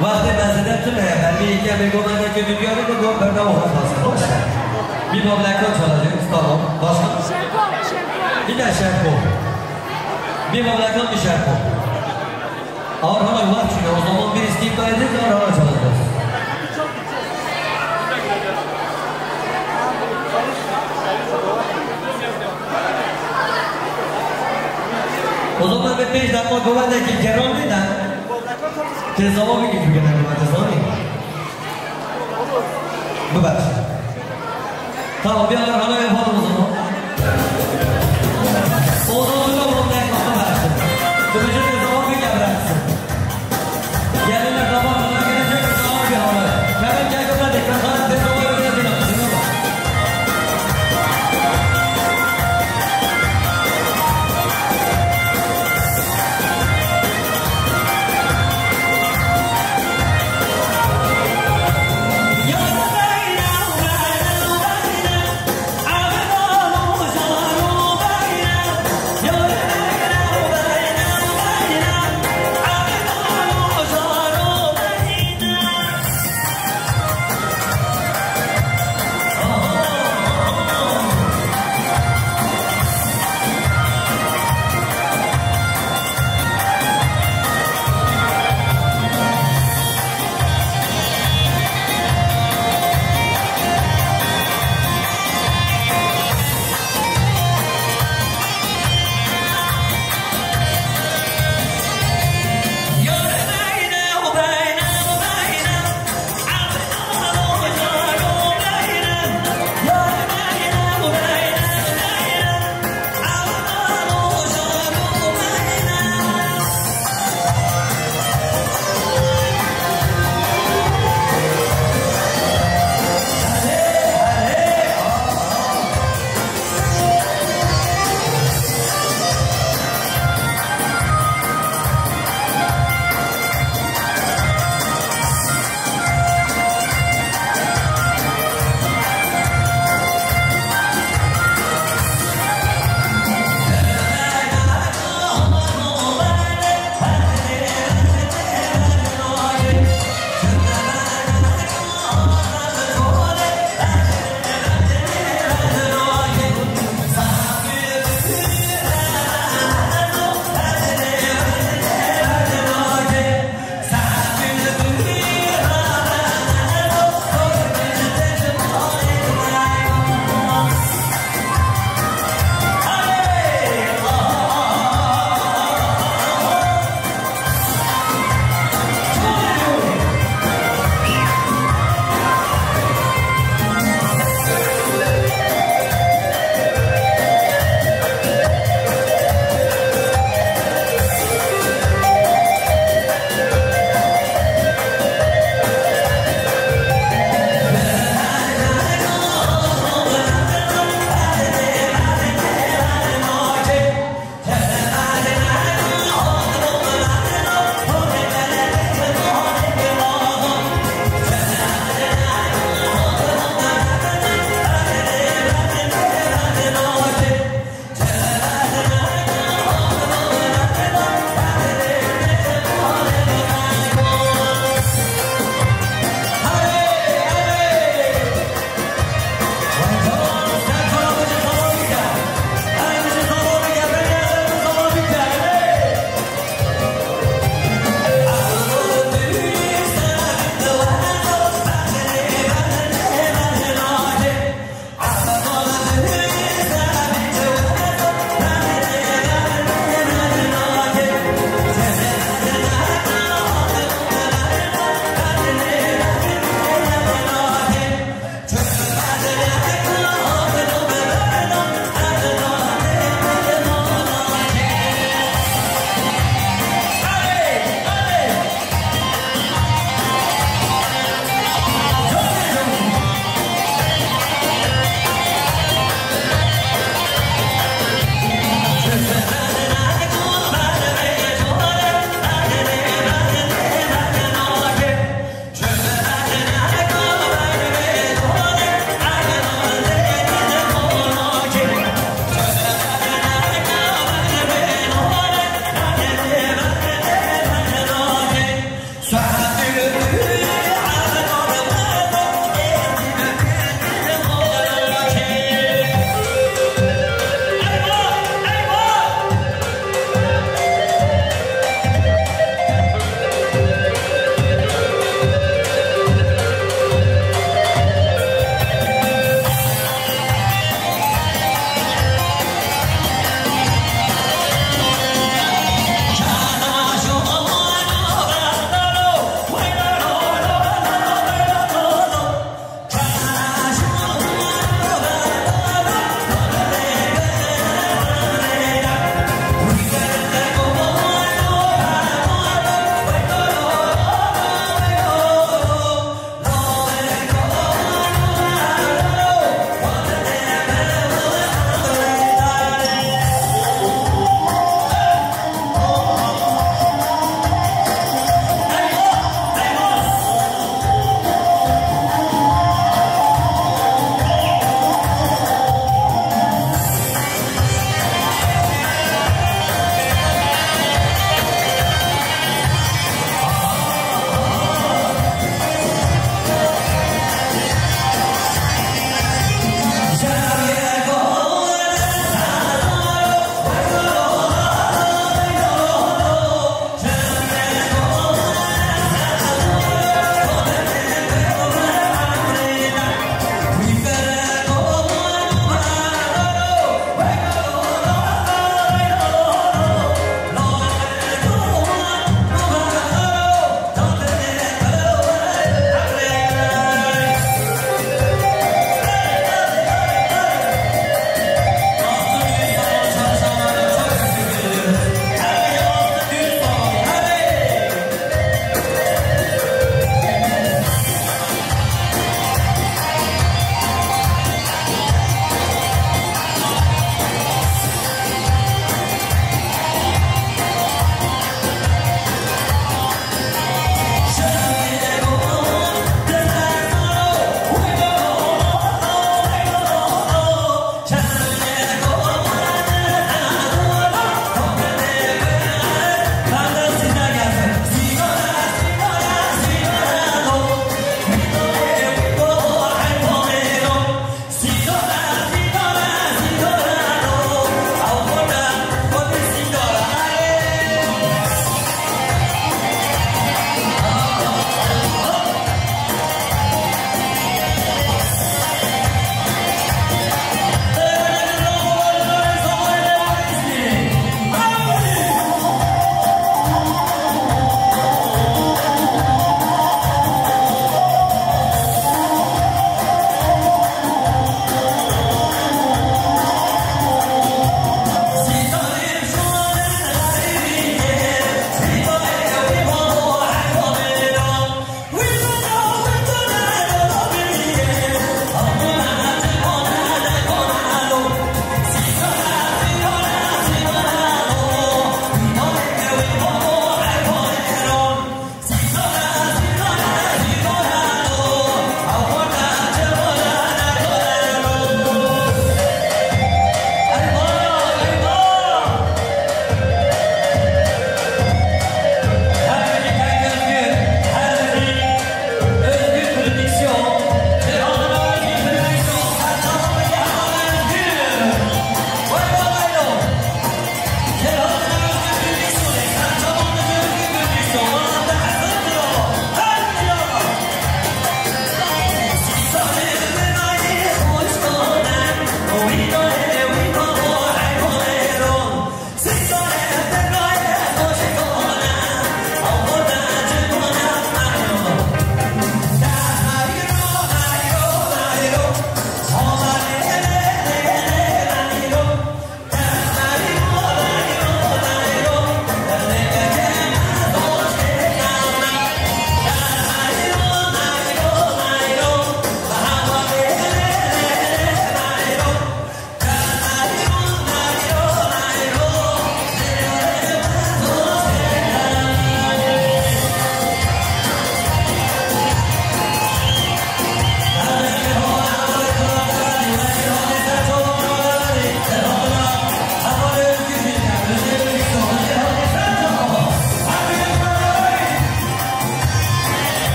B: وقتی مزیدتونه برمی که میگومن که بیاری که گفت برده و خواست باشه بی مملکت چالده استانم باشه دیگه شرکو بی مملکت می شرکو آرهای وقت شده و زمان بیرستیم باید آرهای چالده o zaman bir 5 dakika güvendeki Keron neden? Tezama bir gibi gelen güvende bu bak. Tamam bir ara hala yapalım o zaman. O zaman da bunu da yapalım versin. Dönüşü tezama bir gevrensin. Gelinler tamam bana gelecek tezama bir hava. Hemen gel kadar dekran tezama bir gevrensin.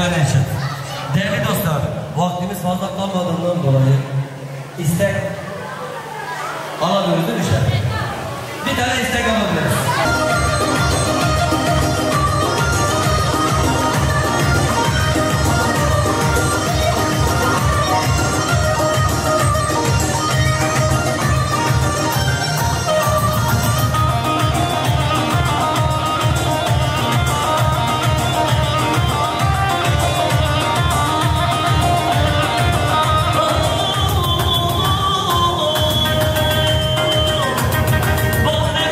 D: söylemeleri için. Değerli dostlar, vaktimiz fazla kalmadığından dolayı istek alamıyoruz değil mi işte? Bir tane istek alabiliriz.
B: Bone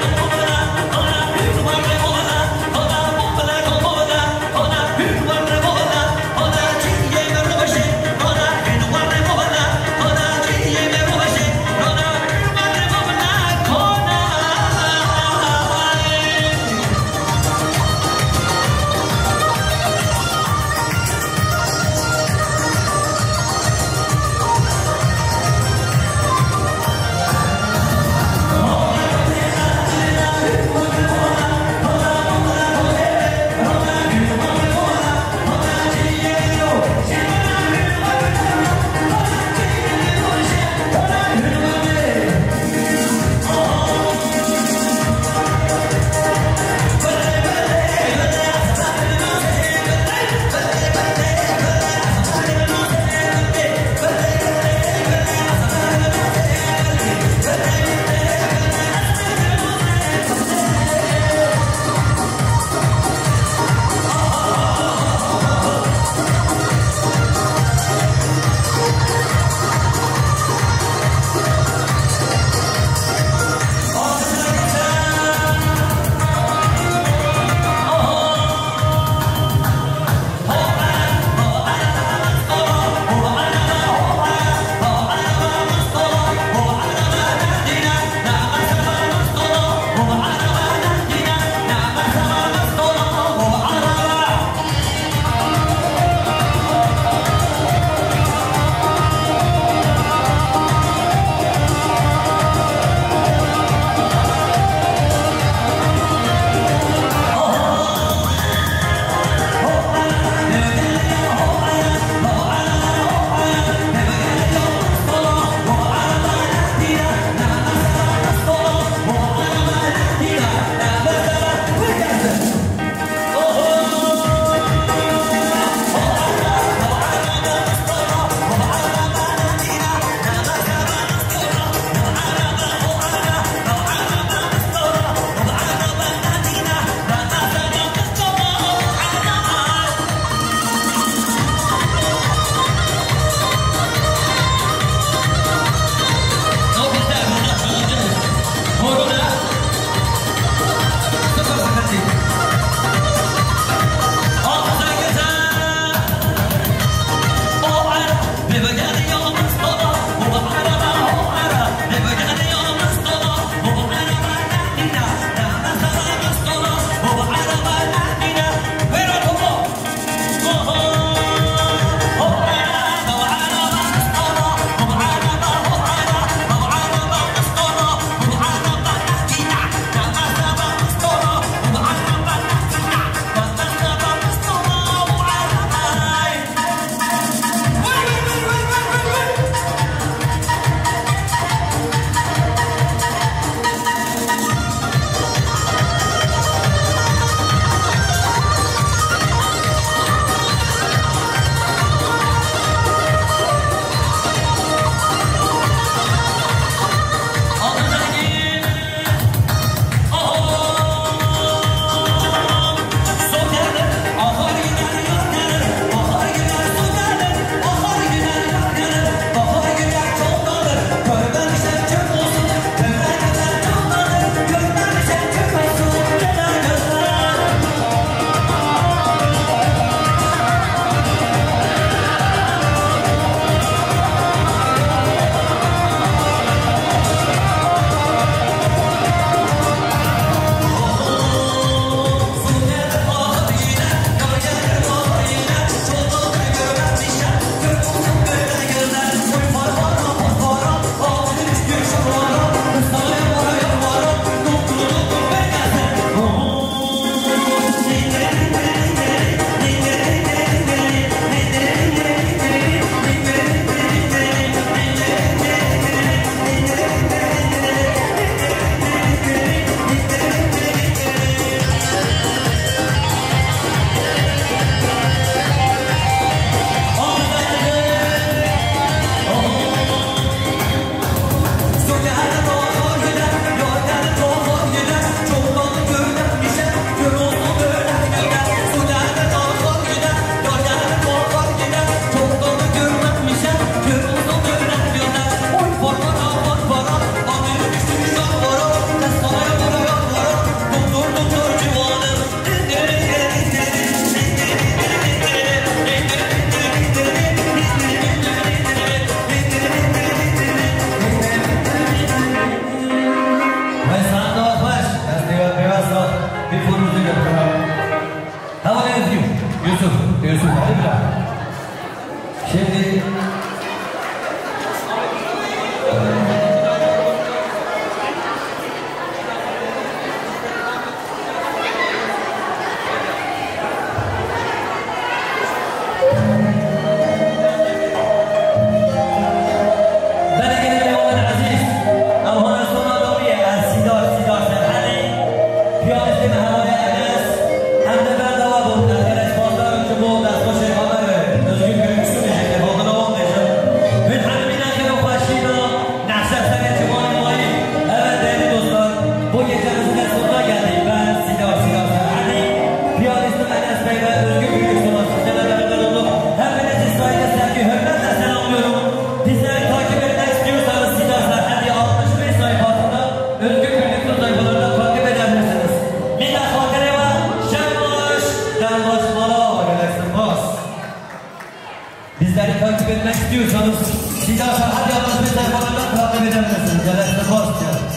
D: Sida Serhat yalnız bir telefonundan takip edebilirsiniz. Celal Spor.